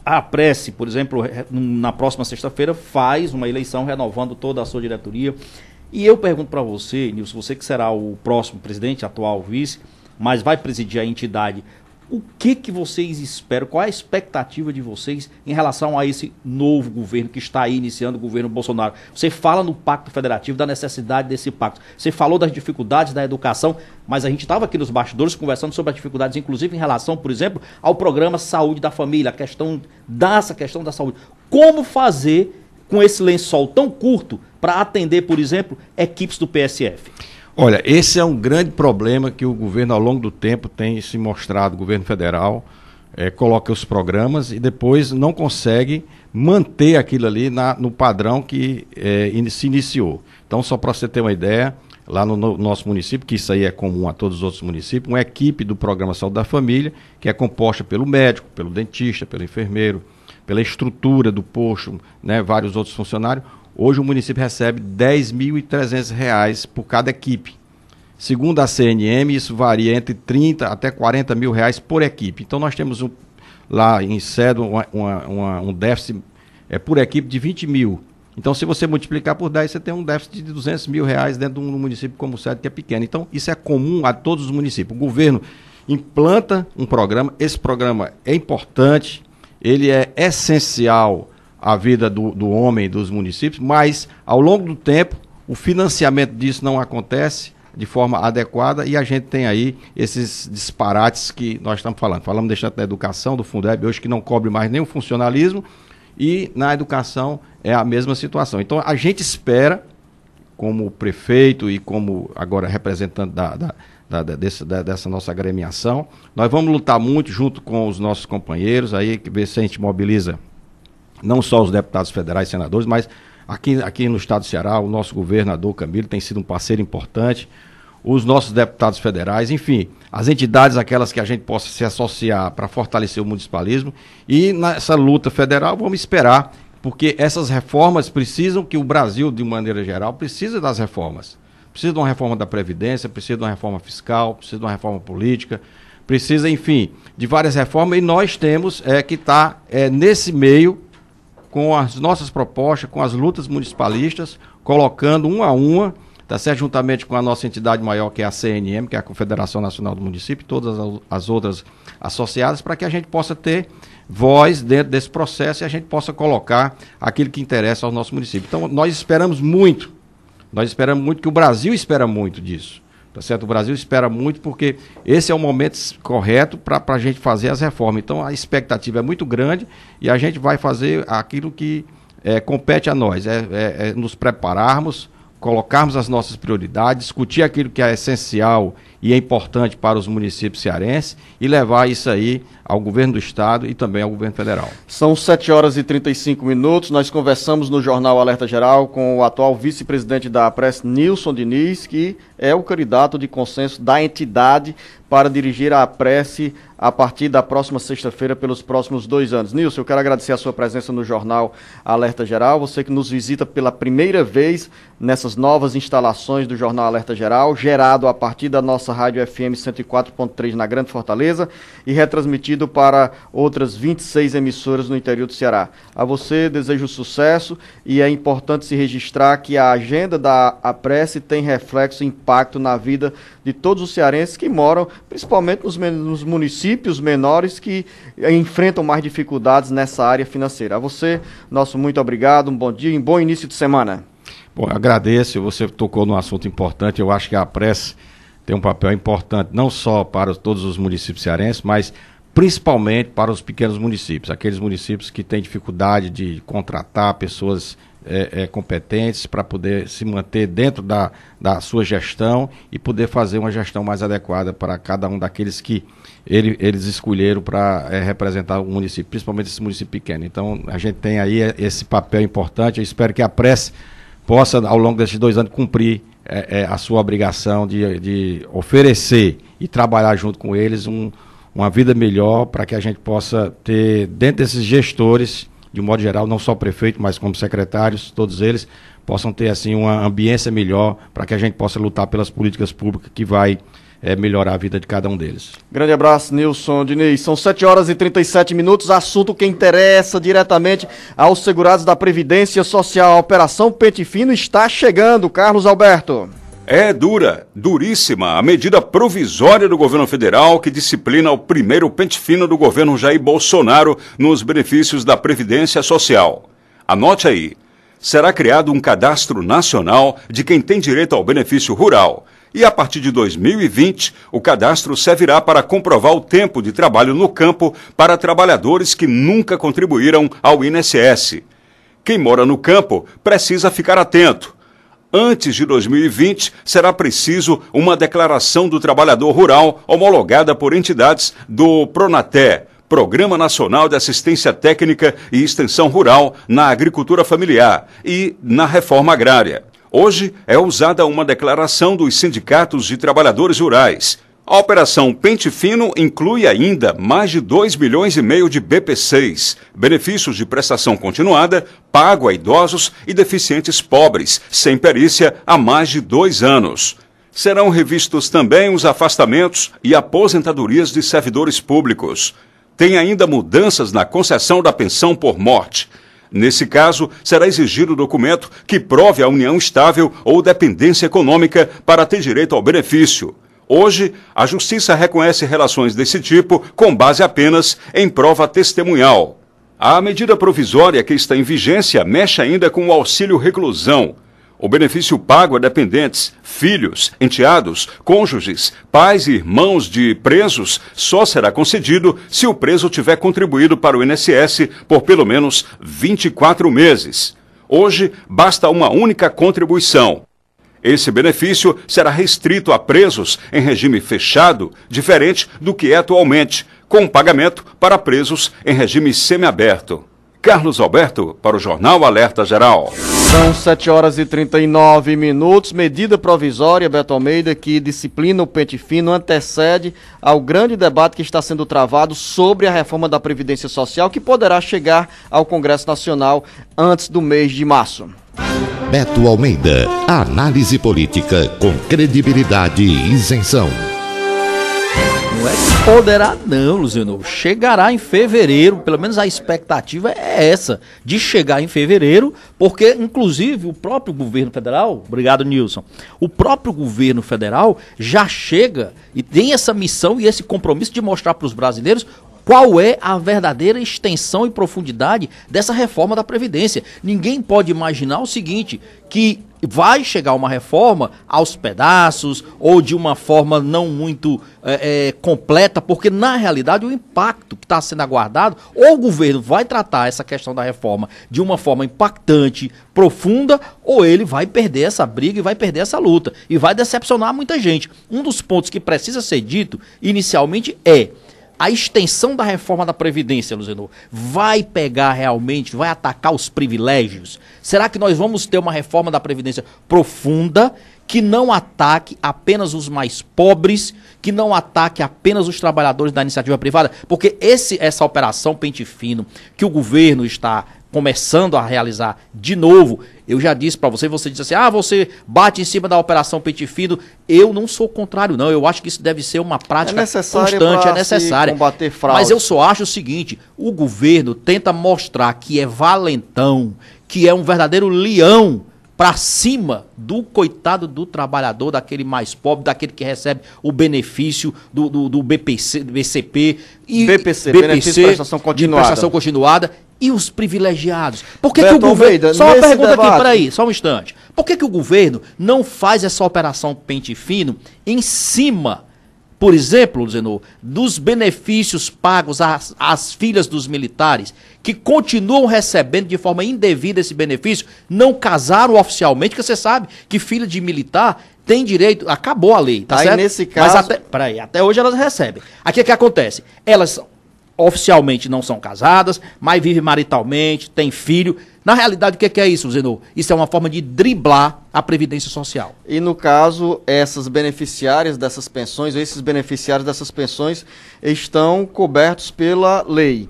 A APRESSE, por exemplo, na próxima sexta-feira, faz uma eleição renovando toda a sua diretoria. E eu pergunto para você, Nilson, você que será o próximo presidente, atual vice, mas vai presidir a entidade, o que vocês esperam, qual é a expectativa de vocês em relação a esse novo governo que está aí iniciando o governo Bolsonaro? Você fala no Pacto Federativo, da necessidade desse pacto. Você falou das dificuldades da educação, mas a gente estava aqui nos bastidores conversando sobre as dificuldades, inclusive em relação, por exemplo, ao programa Saúde da Família, a questão da saúde. Como fazer com esse lençol tão curto para atender, por exemplo, equipes do PSF? Olha, esse é um grande problema que o governo, ao longo do tempo, tem se mostrado, o governo federal, coloca os programas e depois não consegue manter aquilo ali no padrão que se iniciou. Então, só para você ter uma ideia, lá no nosso município, que isso aí é comum a todos os outros municípios, uma equipe do Programa Saúde da Família, que é composta pelo médico, pelo dentista, pelo enfermeiro, pela estrutura do posto, né, vários outros funcionários. Hoje o município recebe R$10.300 por cada equipe. Segundo a CNM, isso varia entre 30 até 40 mil reais por equipe. Então nós temos lá em Cedo um déficit por equipe de 20 mil. Então se você multiplicar por 10, você tem um déficit de R$200 mil dentro de um município como o Cedo, que é pequeno. Então isso é comum a todos os municípios. O governo implanta um programa, esse programa é importante, ele é essencial à vida do homem dos municípios, mas ao longo do tempo o financiamento disso não acontece de forma adequada e a gente tem aí esses disparates que nós estamos falando. Falamos deixando da educação, do Fundeb, hoje que não cobre mais nem o funcionalismo, e na educação é a mesma situação. Então a gente espera, como prefeito e como agora representante dessa nossa agremiação, nós vamos lutar muito junto com os nossos companheiros, aí ver se a gente mobiliza não só os deputados federais e senadores, mas aqui no estado do Ceará, o nosso governador Camilo tem sido um parceiro importante, os nossos deputados federais, enfim, as entidades, aquelas que a gente possa se associar para fortalecer o municipalismo, e nessa luta federal vamos esperar, porque essas reformas precisam, que o Brasil, de maneira geral, precisa das reformas. Precisa de uma reforma da Previdência, precisa de uma reforma fiscal, precisa de uma reforma política, precisa, enfim, de várias reformas, e nós temos que estar nesse meio, com as nossas propostas, com as lutas municipalistas, colocando uma a uma, tá certo? Juntamente com a nossa entidade maior, que é a CNM, que é a Confederação Nacional do Município, e todas as outras associadas, para que a gente possa ter voz dentro desse processo e a gente possa colocar aquilo que interessa ao nosso município. Então, nós esperamos muito que o Brasil espera muito disso. Tá certo? O Brasil espera muito porque esse é o momento correto para a gente fazer as reformas. Então a expectativa é muito grande e a gente vai fazer aquilo que compete a nós, nos prepararmos, colocarmos as nossas prioridades, discutir aquilo que é essencial e é importante para os municípios cearenses e levar isso aí ao governo do estado e também ao governo federal. São 7h35. Nós conversamos no Jornal Alerta Geral com o atual vice-presidente da APRES, Nilson Diniz, que é o candidato de consenso da entidade para dirigir a APRES a partir da próxima sexta-feira pelos próximos 2 anos. Nilson, eu quero agradecer a sua presença no Jornal Alerta Geral, você que nos visita pela primeira vez nessas novas instalações do Jornal Alerta Geral, gerado a partir da nossa rádio FM 104.3 na Grande Fortaleza e retransmitido para outras 26 emissoras no interior do Ceará. A você desejo sucesso e é importante se registrar que a agenda da APRES tem reflexo e impacto na vida de todos os cearenses que moram, principalmente nos municípios menores que enfrentam mais dificuldades nessa área financeira. A você, nosso muito obrigado, um bom dia e um bom início de semana. Bom, agradeço, você tocou num assunto importante, eu acho que a APRES tem um papel importante não só para todos os municípios cearenses, mas principalmente para os pequenos municípios, aqueles municípios que têm dificuldade de contratar pessoas competentes para poder se manter dentro da sua gestão e poder fazer uma gestão mais adequada para cada um daqueles que eles escolheram para representar o município, principalmente esse município pequeno. Então, a gente tem aí esse papel importante. Eu espero que a APRES possa, ao longo desses 2 anos, cumprir a sua obrigação de oferecer e trabalhar junto com eles uma vida melhor para que a gente possa ter, dentro desses gestores, de um modo geral, não só o prefeito, mas como secretários, todos eles possam ter assim uma ambiência melhor para que a gente possa lutar pelas políticas públicas que vai melhorar a vida de cada um deles. Grande abraço, Nilson Diniz. São 7h37, assunto que interessa diretamente aos segurados da Previdência Social. A Operação Pente Fino está chegando. Carlos Alberto. É duríssima a medida provisória do governo federal que disciplina o primeiro pente fino do governo Jair Bolsonaro nos benefícios da Previdência Social. Anote aí, será criado um cadastro nacional de quem tem direito ao benefício rural. E a partir de 2020, o cadastro servirá para comprovar o tempo de trabalho no campo para trabalhadores que nunca contribuíram ao INSS. Quem mora no campo precisa ficar atento. Antes de 2020, será preciso uma declaração do trabalhador rural homologada por entidades do PRONATE, Programa Nacional de Assistência Técnica e Extensão Rural na Agricultura Familiar e na Reforma Agrária. Hoje é usada uma declaração dos sindicatos de trabalhadores rurais. A Operação Pente Fino inclui ainda mais de 2,5 milhões de BPCs, benefícios de prestação continuada, pago a idosos e deficientes pobres, sem perícia há mais de 2 anos. Serão revistos também os afastamentos e aposentadorias de servidores públicos. Tem ainda mudanças na concessão da pensão por morte. Nesse caso, será exigido documento que prove a união estável ou dependência econômica para ter direito ao benefício. Hoje, a Justiça reconhece relações desse tipo com base apenas em prova testemunhal. A medida provisória que está em vigência mexe ainda com o auxílio reclusão. O benefício pago a dependentes, filhos, enteados, cônjuges, pais e irmãos de presos só será concedido se o preso tiver contribuído para o INSS por pelo menos 24 meses. Hoje, basta uma única contribuição. Esse benefício será restrito a presos em regime fechado, diferente do que é atualmente, com pagamento para presos em regime semiaberto. Carlos Alberto, para o Jornal Alerta Geral. São 7h39. Medida provisória, Beto Almeida, que disciplina o pente fino, antecede ao grande debate que está sendo travado sobre a reforma da Previdência Social, que poderá chegar ao Congresso Nacional antes do mês de março. Beto Almeida, análise política com credibilidade e isenção. Não é? Poderá não, Luciano. Chegará em fevereiro, pelo menos a expectativa é essa, de chegar em fevereiro, porque inclusive o próprio governo federal, obrigado Nilson, o próprio governo federal já chega e tem essa missão e esse compromisso de mostrar para os brasileiros qual é a verdadeira extensão e profundidade dessa reforma da Previdência. Ninguém pode imaginar o seguinte, que vai chegar uma reforma aos pedaços ou de uma forma não muito completa, porque na realidade o impacto que está sendo aguardado, ou o governo vai tratar essa questão da reforma de uma forma impactante, profunda, ou ele vai perder essa briga e vai perder essa luta e vai decepcionar muita gente. Um dos pontos que precisa ser dito inicialmente é: a extensão da reforma da Previdência, Luciano, vai pegar realmente, vai atacar os privilégios? Será que nós vamos ter uma reforma da Previdência profunda, que não ataque apenas os mais pobres, que não ataque apenas os trabalhadores da iniciativa privada? Porque essa operação pente fino que o governo está começando a realizar de novo, eu já disse para você, você disse assim, você bate em cima da operação pente fino. Eu não sou contrário não, eu acho que isso deve ser uma prática constante, é necessária. Combater fraude. Mas eu só acho o seguinte, o governo tenta mostrar que é valentão, que é um verdadeiro leão para cima do coitado do trabalhador, daquele mais pobre, daquele que recebe o benefício do BCP e BPC, benefício de prestação continuada. E os privilegiados? Por que o governo... Só uma pergunta aqui, peraí, só um instante. Por que o governo não faz essa operação pente fino em cima, por exemplo, Luciano, dos benefícios pagos às filhas dos militares, que continuam recebendo de forma indevida esse benefício, não casaram oficialmente, porque você sabe que filha de militar tem direito... Acabou a lei, tá certo? Nesse caso... Mas até hoje elas recebem. Aqui o que acontece? Elas oficialmente não são casadas, mas vivem maritalmente, têm filho. Na realidade, o que é isso, Zenô? Isso é uma forma de driblar a Previdência Social. E no caso, essas beneficiárias dessas pensões, esses beneficiários dessas pensões estão cobertos pela lei.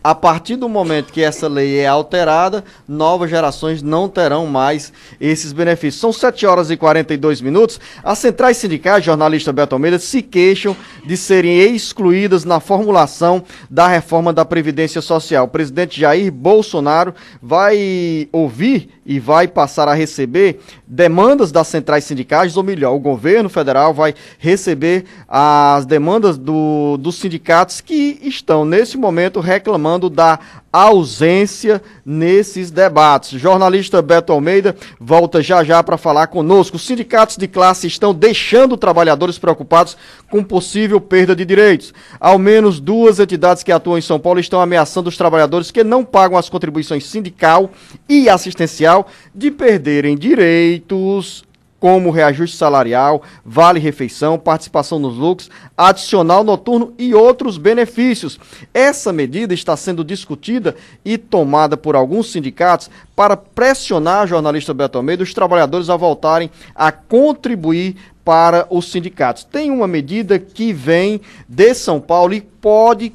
A partir do momento que essa lei é alterada, novas gerações não terão mais esses benefícios. São 7h42. As centrais sindicais, jornalista Beto Almeida, se queixam de serem excluídas na formulação da reforma da Previdência Social. O presidente Jair Bolsonaro vai ouvir e vai passar a receber demandas das centrais sindicais, ou melhor, o governo federal vai receber as demandas dos sindicatos que estão, nesse momento, reclamando da ausência nesses debates. Jornalista Beto Almeida volta já para falar conosco. Os sindicatos de classe estão deixando trabalhadores preocupados com possível perda de direitos. Ao menos 2 entidades que atuam em São Paulo estão ameaçando os trabalhadores que não pagam as contribuições sindical e assistencial de perderem direitos como reajuste salarial, vale-refeição, participação nos lucros, adicional noturno e outros benefícios. Essa medida está sendo discutida e tomada por alguns sindicatos para pressionar, jornalista Beto Almeida, os trabalhadores a voltarem a contribuir para os sindicatos. Tem uma medida que vem de São Paulo e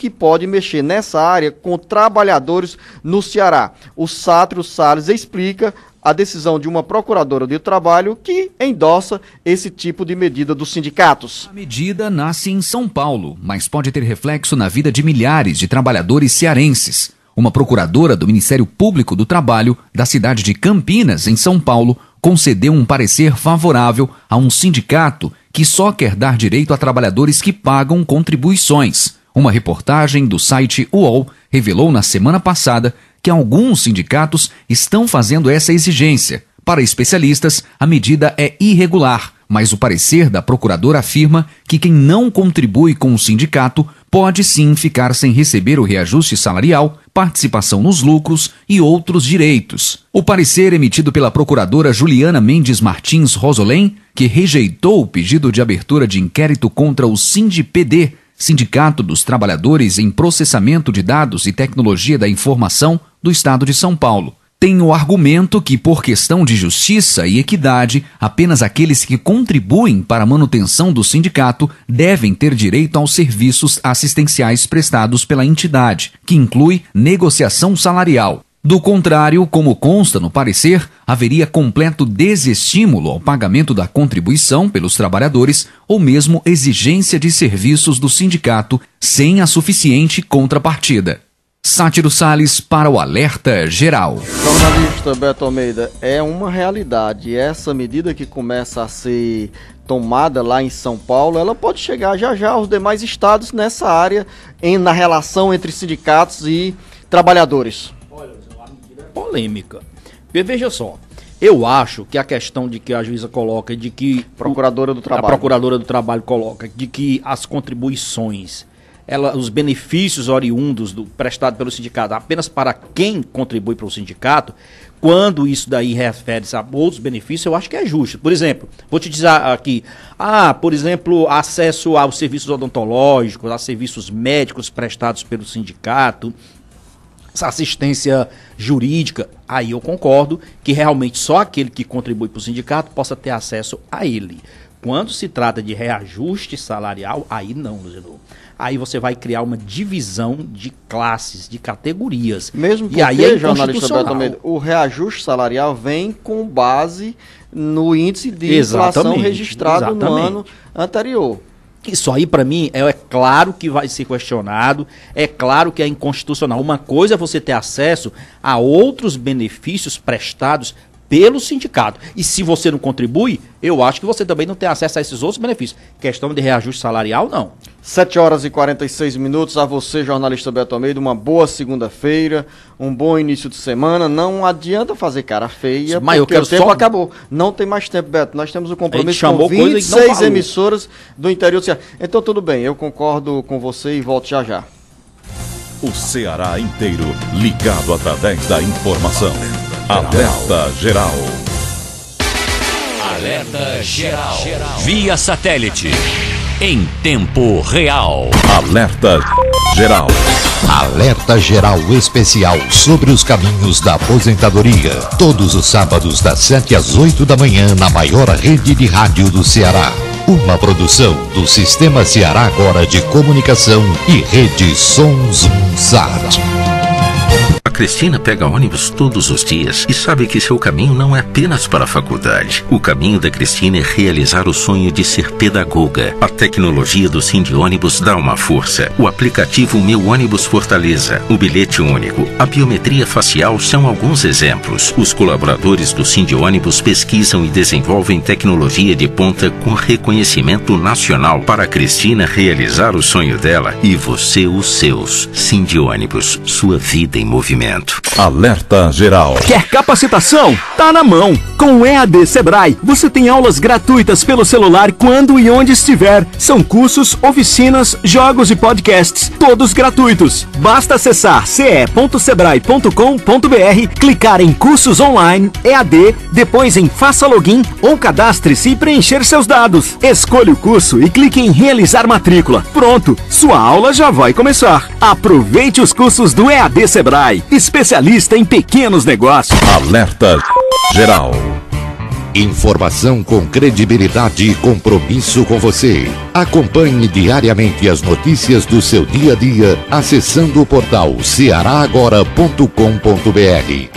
pode mexer nessa área com trabalhadores no Ceará. O Sátrio Salles explica a decisão de uma procuradora de trabalho que endossa esse tipo de medida dos sindicatos. A medida nasce em São Paulo, mas pode ter reflexo na vida de milhares de trabalhadores cearenses. Uma procuradora do Ministério Público do Trabalho da cidade de Campinas, em São Paulo, concedeu um parecer favorável a um sindicato que só quer dar direito a trabalhadores que pagam contribuições. Uma reportagem do site UOL revelou na semana passada que alguns sindicatos estão fazendo essa exigência. Para especialistas, a medida é irregular, mas o parecer da procuradora afirma que quem não contribui com o sindicato pode sim ficar sem receber o reajuste salarial, participação nos lucros e outros direitos. O parecer emitido pela procuradora Juliana Mendes Martins Rosolém, que rejeitou o pedido de abertura de inquérito contra o SINDI-PD, Sindicato dos Trabalhadores em Processamento de Dados e Tecnologia da Informação do Estado de São Paulo, tem o argumento que, por questão de justiça e equidade, apenas aqueles que contribuem para a manutenção do sindicato devem ter direito aos serviços assistenciais prestados pela entidade, que inclui negociação salarial. Do contrário, como consta no parecer, haveria completo desestímulo ao pagamento da contribuição pelos trabalhadores ou mesmo exigência de serviços do sindicato sem a suficiente contrapartida. Sátiro Salles para o Alerta Geral. Jornalista Beto Almeida, é uma realidade. Essa medida que começa a ser tomada lá em São Paulo, ela pode chegar já aos demais estados nessa área, na relação entre sindicatos e trabalhadores. Polêmica. Veja só, eu acho que a questão de que a juíza coloca, de que a Procuradora do Trabalho coloca, de que as contribuições, os benefícios oriundos prestados pelo sindicato apenas para quem contribui para o sindicato, quando isso daí refere-se a outros benefícios, eu acho que é justo. Por exemplo, vou te dizer aqui, por exemplo, acesso aos serviços odontológicos, a serviços médicos prestados pelo sindicato, assistência jurídica, aí eu concordo que realmente só aquele que contribui para o sindicato possa ter acesso a ele. Quando se trata de reajuste salarial, aí não, Luciano. Aí você vai criar uma divisão de classes, de categorias. Mesmo porque, aí é jornalista Beto Almeida, o reajuste salarial vem com base no índice de inflação registrado no ano anterior. Isso aí, para mim, é claro que vai ser questionado, é claro que é inconstitucional. Uma coisa é você ter acesso a outros benefícios prestados pelo sindicato. E se você não contribui, eu acho que você também não tem acesso a esses outros benefícios. Questão de reajuste salarial, não. 7h46, a você, jornalista Beto Almeida, uma boa segunda-feira, um bom início de semana. Não adianta fazer cara feia, mas porque o tempo acabou. Não tem mais tempo, Beto. Nós temos um compromisso com 26 emissoras do interior do Ceará. Então tudo bem, eu concordo com você e volto já. O Ceará inteiro ligado através da informação. Alerta Geral. Alerta Geral. Via satélite. Em tempo real. Alerta Geral. Alerta Geral Especial sobre os caminhos da aposentadoria. Todos os sábados das 7 às 8 da manhã na maior rede de rádio do Ceará. Uma produção do Sistema Ceará Agora de Comunicação e Rede Sons Sat. A Cristina pega ônibus todos os dias e sabe que seu caminho não é apenas para a faculdade. O caminho da Cristina é realizar o sonho de ser pedagoga. A tecnologia do Sindônibus dá uma força. O aplicativo Meu Ônibus Fortaleza, o bilhete único, a biometria facial são alguns exemplos. Os colaboradores do Sindônibus pesquisam e desenvolvem tecnologia de ponta com reconhecimento nacional para a Cristina realizar o sonho dela e você os seus. Sindônibus, sua vida em movimento. Alerta Geral. Quer capacitação? Tá na mão. Com o EAD Sebrae, você tem aulas gratuitas pelo celular quando e onde estiver. São cursos, oficinas, jogos e podcasts, todos gratuitos. Basta acessar ce.sebrae.com.br, clicar em cursos online, EAD, depois em faça login ou cadastre-se e preencher seus dados. Escolha o curso e clique em realizar matrícula. Pronto, sua aula já vai começar. Aproveite os cursos do EAD Sebrae, especialista em pequenos negócios. Alerta Geral. Informação com credibilidade e compromisso com você. Acompanhe diariamente as notícias do seu dia a dia acessando o portal cearagora.com.br.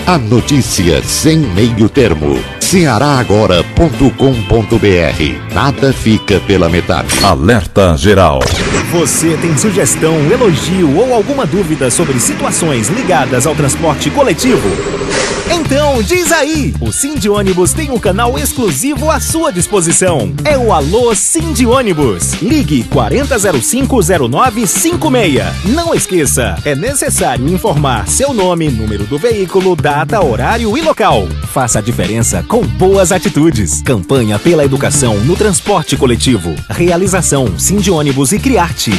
A notícia sem meio termo. cearagora.com.br. Nada fica pela metade. Alerta Geral. Você tem sugestão, elogio ou alguma dúvida sobre situações ligadas ao transporte coletivo? Então diz aí! O Sindônibus tem um canal exclusivo à sua disposição. É o Alô Sindônibus. Ligue 40050956. Não esqueça, é necessário informar seu nome, número do veículo, data, horário e local. Faça a diferença com boas atitudes. Campanha pela educação no transporte coletivo. Realização Sindônibus e Criarte.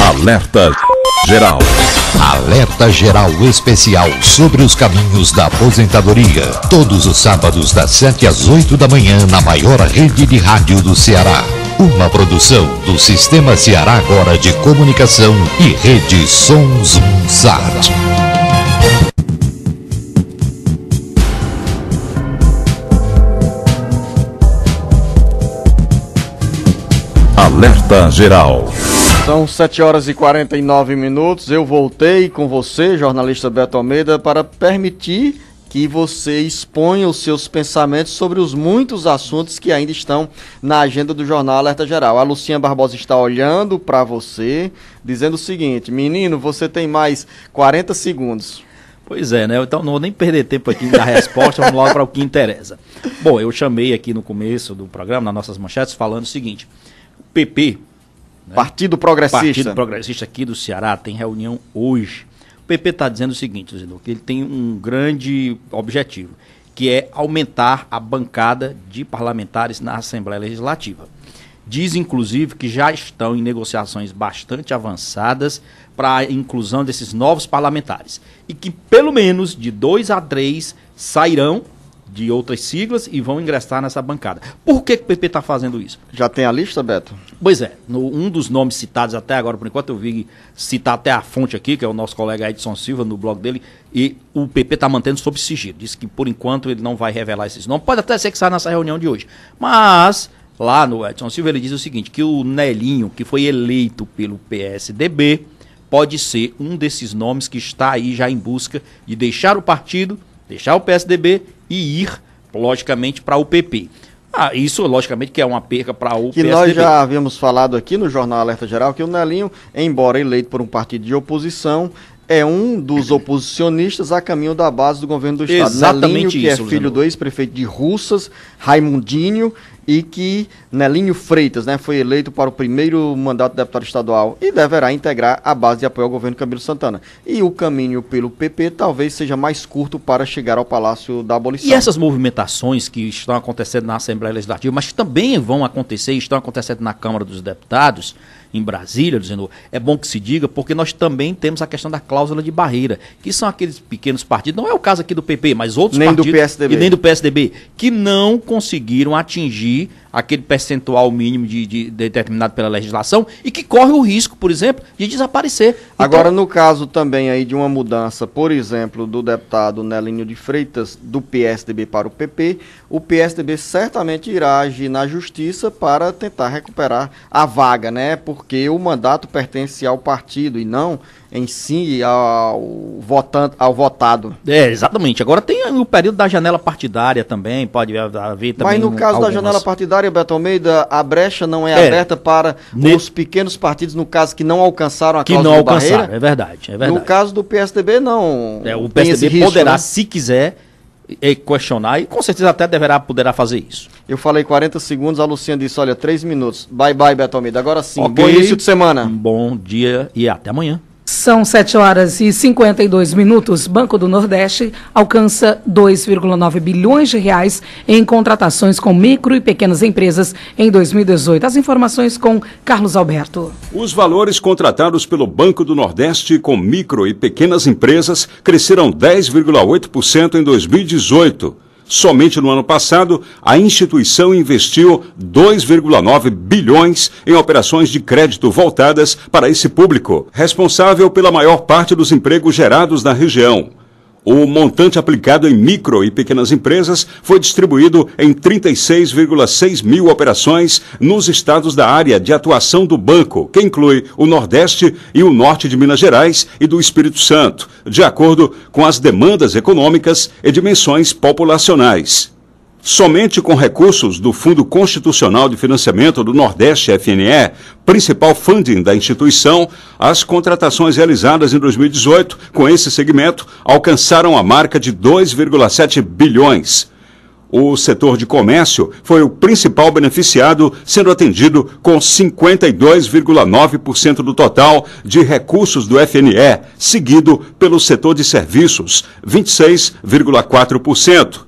Alerta Geral. Alerta Geral Especial sobre os caminhos da aposentadoria. Todos os sábados das 7 às 8 da manhã na maior rede de rádio do Ceará. Uma produção do Sistema Ceará Agora de Comunicação e Rede Sons Sat. Alerta Geral. São 7 horas e 49 minutos. Eu voltei com você, jornalista Beto Almeida, para permitir que você exponha os seus pensamentos sobre os muitos assuntos que ainda estão na agenda do Jornal Alerta Geral. A Lucinha Barbosa está olhando para você, dizendo o seguinte: menino, você tem mais 40 segundos. Pois é, né? Então não vou nem perder tempo aqui na resposta, vamos logo para o que interessa. Bom, eu chamei aqui no começo do programa, nas nossas manchetes, falando o seguinte: o PP, né? Partido Progressista aqui do Ceará, tem reunião hoje. O PP está dizendo o seguinte, que ele tem um grande objetivo, que é aumentar a bancada de parlamentares na Assembleia Legislativa. Diz, inclusive, que já estão em negociações bastante avançadas para a inclusão desses novos parlamentares. E que pelo menos de 2 a 3 sairão de outras siglas e vão ingressar nessa bancada. Por que o PP está fazendo isso? Já tem a lista, Beto? Pois é, um dos nomes citados até agora, por enquanto eu vi citar até a fonte aqui, que é o nosso colega Edson Silva, no blog dele, e o PP está mantendo sob sigilo. Diz que por enquanto ele não vai revelar esses nomes. Pode até ser que saia nessa reunião de hoje. Mas lá no Edson Silva ele diz o seguinte, que o Nelinho, que foi eleito pelo PSDB, pode ser um desses nomes que está aí já em busca de deixar o partido, deixar o PSDB e ir, logicamente, para o PP. Isso, logicamente, que é uma perca para o PSDB. Que nós já havíamos falado aqui no Jornal Alerta Geral que o Nelinho, embora eleito por um partido de oposição, é um dos oposicionistas a caminho da base do governo do Estado. Exatamente. Nelinho, que isso, é filho do ex-prefeito de Russas, Raimundinho, e que Nelinho Freitas, né, foi eleito para o primeiro mandato de deputado estadual e deverá integrar a base de apoio ao governo Camilo Santana. E o caminho pelo PP talvez seja mais curto para chegar ao Palácio da Abolição. E essas movimentações que estão acontecendo na Assembleia Legislativa, mas que também vão acontecer e estão acontecendo na Câmara dos Deputados, em Brasília, dizendo, é bom que se diga, porque nós também temos a questão da cláusula de barreira, que são aqueles pequenos partidos, não é o caso aqui do PP, mas outros partidos, do PSDB. E nem do PSDB, que não conseguiram atingir aquele percentual mínimo de determinado pela legislação e que corre o risco, por exemplo, de desaparecer. Agora, no caso também aí de uma mudança, por exemplo, do deputado Nelinho de Freitas, do PSDB para o PP, o PSDB certamente irá agir na justiça para tentar recuperar a vaga, né? Porque o mandato pertence ao partido e não em si ao votado. Exatamente. Agora tem o período da janela partidária também, pode haver também. Mas no caso da janela partidária, Beto Almeida, a brecha não é aberta para os pequenos partidos, no caso, que não alcançaram a cláusula de barreira? É verdade. No caso do PSDB, não. O PSDB poderá, né, se quiser, questionar e com certeza até poderá fazer isso. Eu falei 40 segundos, a Lucinha disse, olha, 3 minutos. Bye, bye, Beto Almeida. Agora sim, okay. Bom início de semana. Um bom dia e até amanhã. São 7 horas e 52 minutos. Banco do Nordeste alcança 2,9 bilhões de reais em contratações com micro e pequenas empresas em 2018. As informações com Carlos Alberto. Os valores contratados pelo Banco do Nordeste com micro e pequenas empresas cresceram 10,8% em 2018. Somente no ano passado, a instituição investiu 2,9 bilhões em operações de crédito voltadas para esse público, responsável pela maior parte dos empregos gerados na região. O montante aplicado em micro e pequenas empresas foi distribuído em 36,6 mil operações nos estados da área de atuação do banco, que inclui o Nordeste e o Norte de Minas Gerais e do Espírito Santo, de acordo com as demandas econômicas e dimensões populacionais. Somente com recursos do Fundo Constitucional de Financiamento do Nordeste, FNE, principal funding da instituição, as contratações realizadas em 2018 com esse segmento alcançaram a marca de 2,7 bilhões. O setor de comércio foi o principal beneficiado, sendo atendido com 52,9% do total de recursos do FNE, seguido pelo setor de serviços, 26,4%.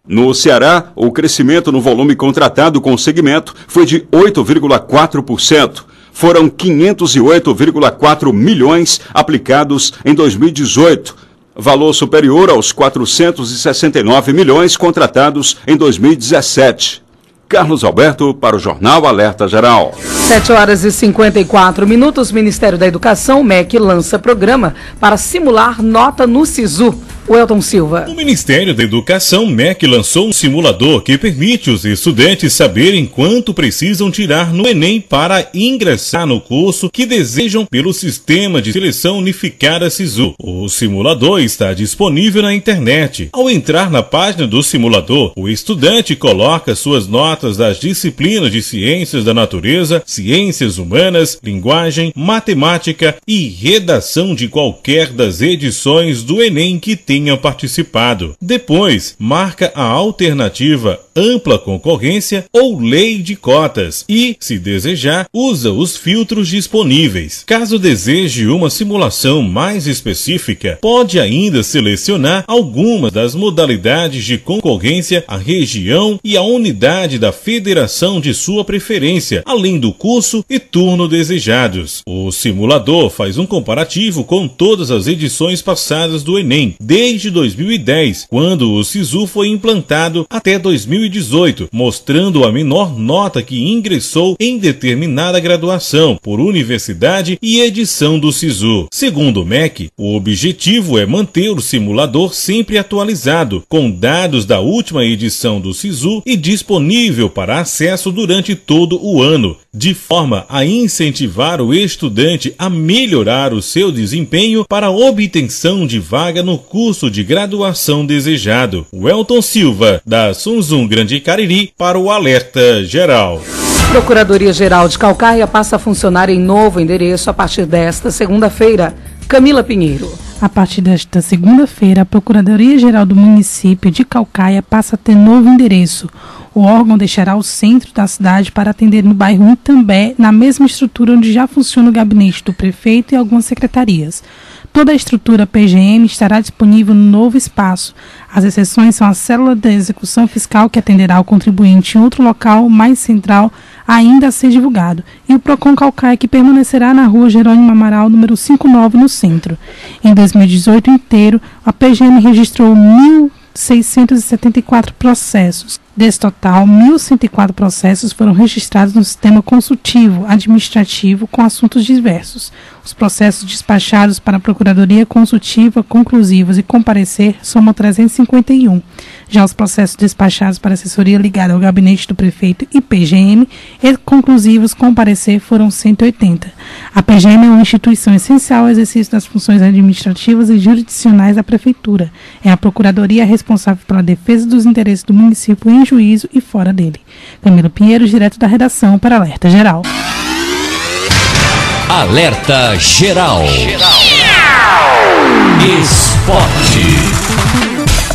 No Ceará, o crescimento no volume contratado com o segmento foi de 8,4%. Foram 508,4 milhões aplicados em 2018, valor superior aos 469 milhões contratados em 2017. Carlos Alberto para o Jornal Alerta Geral. 7 horas e 54 minutos. Ministério da Educação, MEC, lança programa para simular nota no SISU. O Elton Silva. O Ministério da Educação, MEC, lançou um simulador que permite os estudantes saberem quanto precisam tirar no Enem para ingressar no curso que desejam pelo Sistema de Seleção Unificada SISU. O simulador está disponível na internet. Ao entrar na página do simulador, o estudante coloca suas notas das disciplinas de Ciências da Natureza, Ciências Humanas, Linguagem, Matemática e Redação de qualquer das edições do Enem que tenha participado. Depois, marca a alternativa ampla concorrência ou lei de cotas e, se desejar, usa os filtros disponíveis. Caso deseje uma simulação mais específica, pode ainda selecionar algumas das modalidades de concorrência, a região e a unidade da federação de sua preferência, além do curso e turno desejados. O simulador faz um comparativo com todas as edições passadas do Enem, desde 2010, quando o SISU foi implantado, até 2018, mostrando a menor nota que ingressou em determinada graduação, por universidade e edição do SISU. Segundo o MEC, o objetivo é manter o simulador sempre atualizado, com dados da última edição do SISU e disponível para acesso durante todo o ano, de forma a incentivar o estudante a melhorar o seu desempenho para a obtenção de vaga no curso de graduação desejado. Welton Silva, da Sunzum Grande Cariri, para o Alerta Geral. Procuradoria-Geral de Caucaia passa a funcionar em novo endereço a partir desta segunda-feira. Camila Pinheiro. A partir desta segunda-feira, a Procuradoria-Geral do município de Caucaia passa a ter novo endereço. O órgão deixará o centro da cidade para atender no bairro Itambé, na mesma estrutura onde já funciona o gabinete do prefeito e algumas secretarias. Toda a estrutura PGM estará disponível no novo espaço. As exceções são a célula de execução fiscal, que atenderá o contribuinte em outro local mais central, ainda a ser divulgado, e o PROCON Caucaia, que permanecerá na rua Jerônimo Amaral, número 59, no centro. Em 2018 inteiro, a PGM registrou 1.674 processos. Desse total, 1.104 processos foram registrados no sistema consultivo administrativo com assuntos diversos. Os processos despachados para a Procuradoria Consultiva, conclusivos e comparecer somam 351. Já os processos despachados para assessoria ligada ao gabinete do prefeito e PGM e conclusivos com parecer foram 180. A PGM é uma instituição essencial ao exercício das funções administrativas e jurisdicionais da prefeitura. É a Procuradoria responsável pela defesa dos interesses do município em juízo e fora dele. Camilo Pinheiro, direto da redação para Alerta Geral. Alerta Geral. Esporte.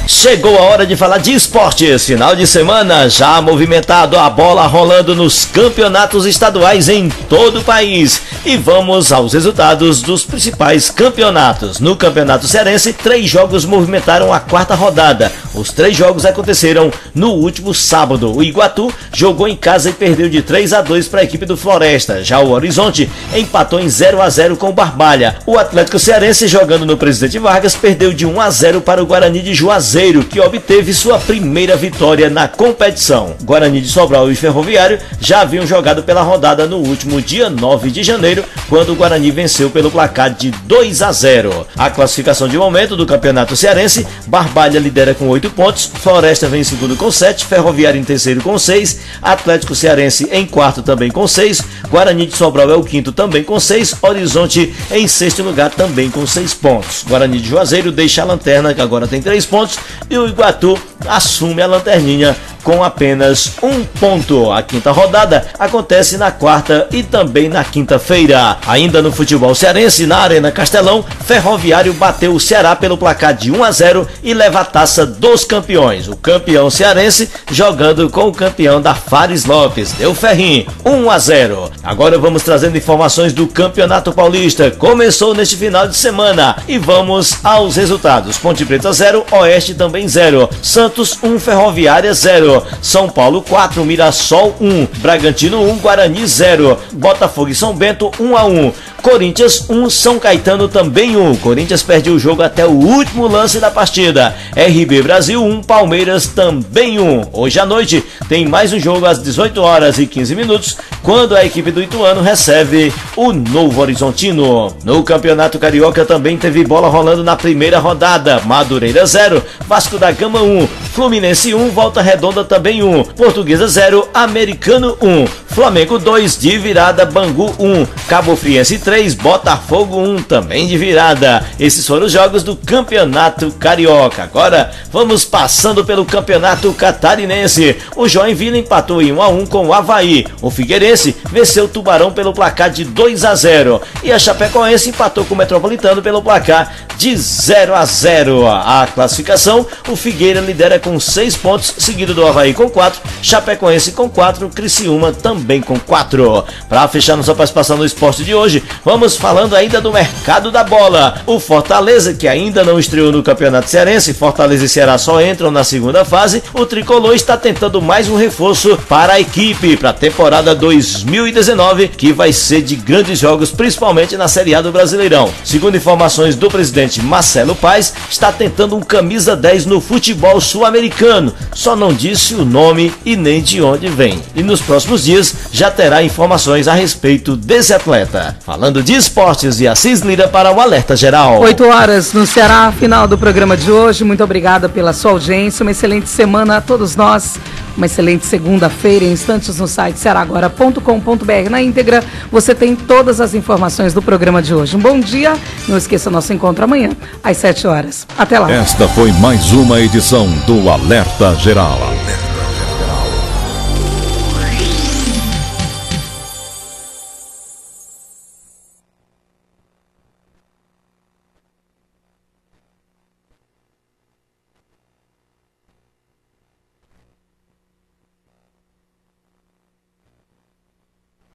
Chegou a hora de falar de esportes. Final de semana já movimentado, a bola rolando nos campeonatos estaduais em todo o país. E vamos aos resultados dos principais campeonatos. No Campeonato Cearense, 3 jogos movimentaram a 4ª rodada. Os 3 jogos aconteceram no último sábado. O Iguatu jogou em casa e perdeu de 3-2 para a equipe do Floresta. Já o Horizonte empatou em 0-0 com o Barbalha. O Atlético Cearense, jogando no Presidente Vargas, perdeu de 1-0 para o Guarani de Juazeiro, que obteve sua primeira vitória na competição. Guarani de Sobral e Ferroviário já haviam jogado pela rodada no último dia 9 de janeiro, quando o Guarani venceu pelo placar de 2-0. A classificação de momento do Campeonato Cearense: Barbalha lidera com 8 pontos, Floresta vem em segundo com 7, Ferroviário em terceiro com 6, Atlético Cearense em quarto também com 6, Guarani de Sobral é o quinto também com 6, Horizonte em sexto lugar também com 6 pontos. Guarani de Juazeiro deixa a lanterna, que agora tem 3 pontos, e o Iguatu assume a lanterninha com apenas 1 ponto. A 5ª rodada acontece na quarta e também na quinta-feira. Ainda no futebol cearense, na Arena Castelão, Ferroviário bateu o Ceará pelo placar de 1-0 e leva a taça dos campeões. O campeão cearense jogando com o campeão da Fares Lopes, deu ferrinho, 1-0. Agora vamos trazendo informações do Campeonato Paulista. Começou neste final de semana e vamos aos resultados. Ponte Preta 0, Oeste também 0, Santos 1, Ferroviária 0, São Paulo 4, Mirassol 1, Bragantino 1, Guarani 0, Botafogo e São Bento 1-1, Corinthians 1, São Caetano também 1. Corinthians perde o jogo até o último lance da partida. RB Brasil 1, Palmeiras também 1. Hoje à noite tem mais um jogo às 18 horas e 15 minutos, quando a equipe do Ituano recebe o Novo Horizontino. No Campeonato Carioca também teve bola rolando na primeira rodada. Madureira 0, Vasco da Gama 1, Fluminense 1, Volta Redonda também 1, Portuguesa 0, Americano 1, Flamengo 2, de virada, Bangu 1, Cabo Friense 3, Botafogo 1, também de virada. Esses foram os jogos do Campeonato Carioca. Agora vamos passando pelo Campeonato Catarinense. O Joinville empatou em 1-1 com o Avaí. O Figueirense venceu o Tubarão pelo placar de 2-0. E a Chapecoense empatou com o Metropolitano pelo placar de 0-0. A classificação, o Figueira lidera com 6 pontos, seguido do Avaí com 4, Chapecoense com 4, Criciúma também com 4. Para fechar nossa participação no esporte de hoje, vamos falando ainda do mercado da bola. O Fortaleza, que ainda não estreou no Campeonato Cearense, Fortaleza e Ceará só entram na segunda fase, o Tricolor está tentando mais um reforço para a equipe, para a temporada 2019, que vai ser de grandes jogos, principalmente na Série A do Brasileirão. Segundo informações do presidente Marcelo Paes, está tentando um camisa 10 no futebol sul-americano, só não disse o nome e nem de onde vem. E nos próximos dias já terá informações a respeito desse atleta. Falando de esportes, e Assis Lira para o Alerta Geral. 8 horas no Ceará, final do programa de hoje. Muito obrigada pela sua audiência, uma excelente semana a todos nós. Uma excelente segunda-feira, em instantes no site cearagora.com.br. Na íntegra, você tem todas as informações do programa de hoje. Um bom dia, não esqueça nosso encontro amanhã, às 7 horas. Até lá. Esta foi mais uma edição do Alerta Geral.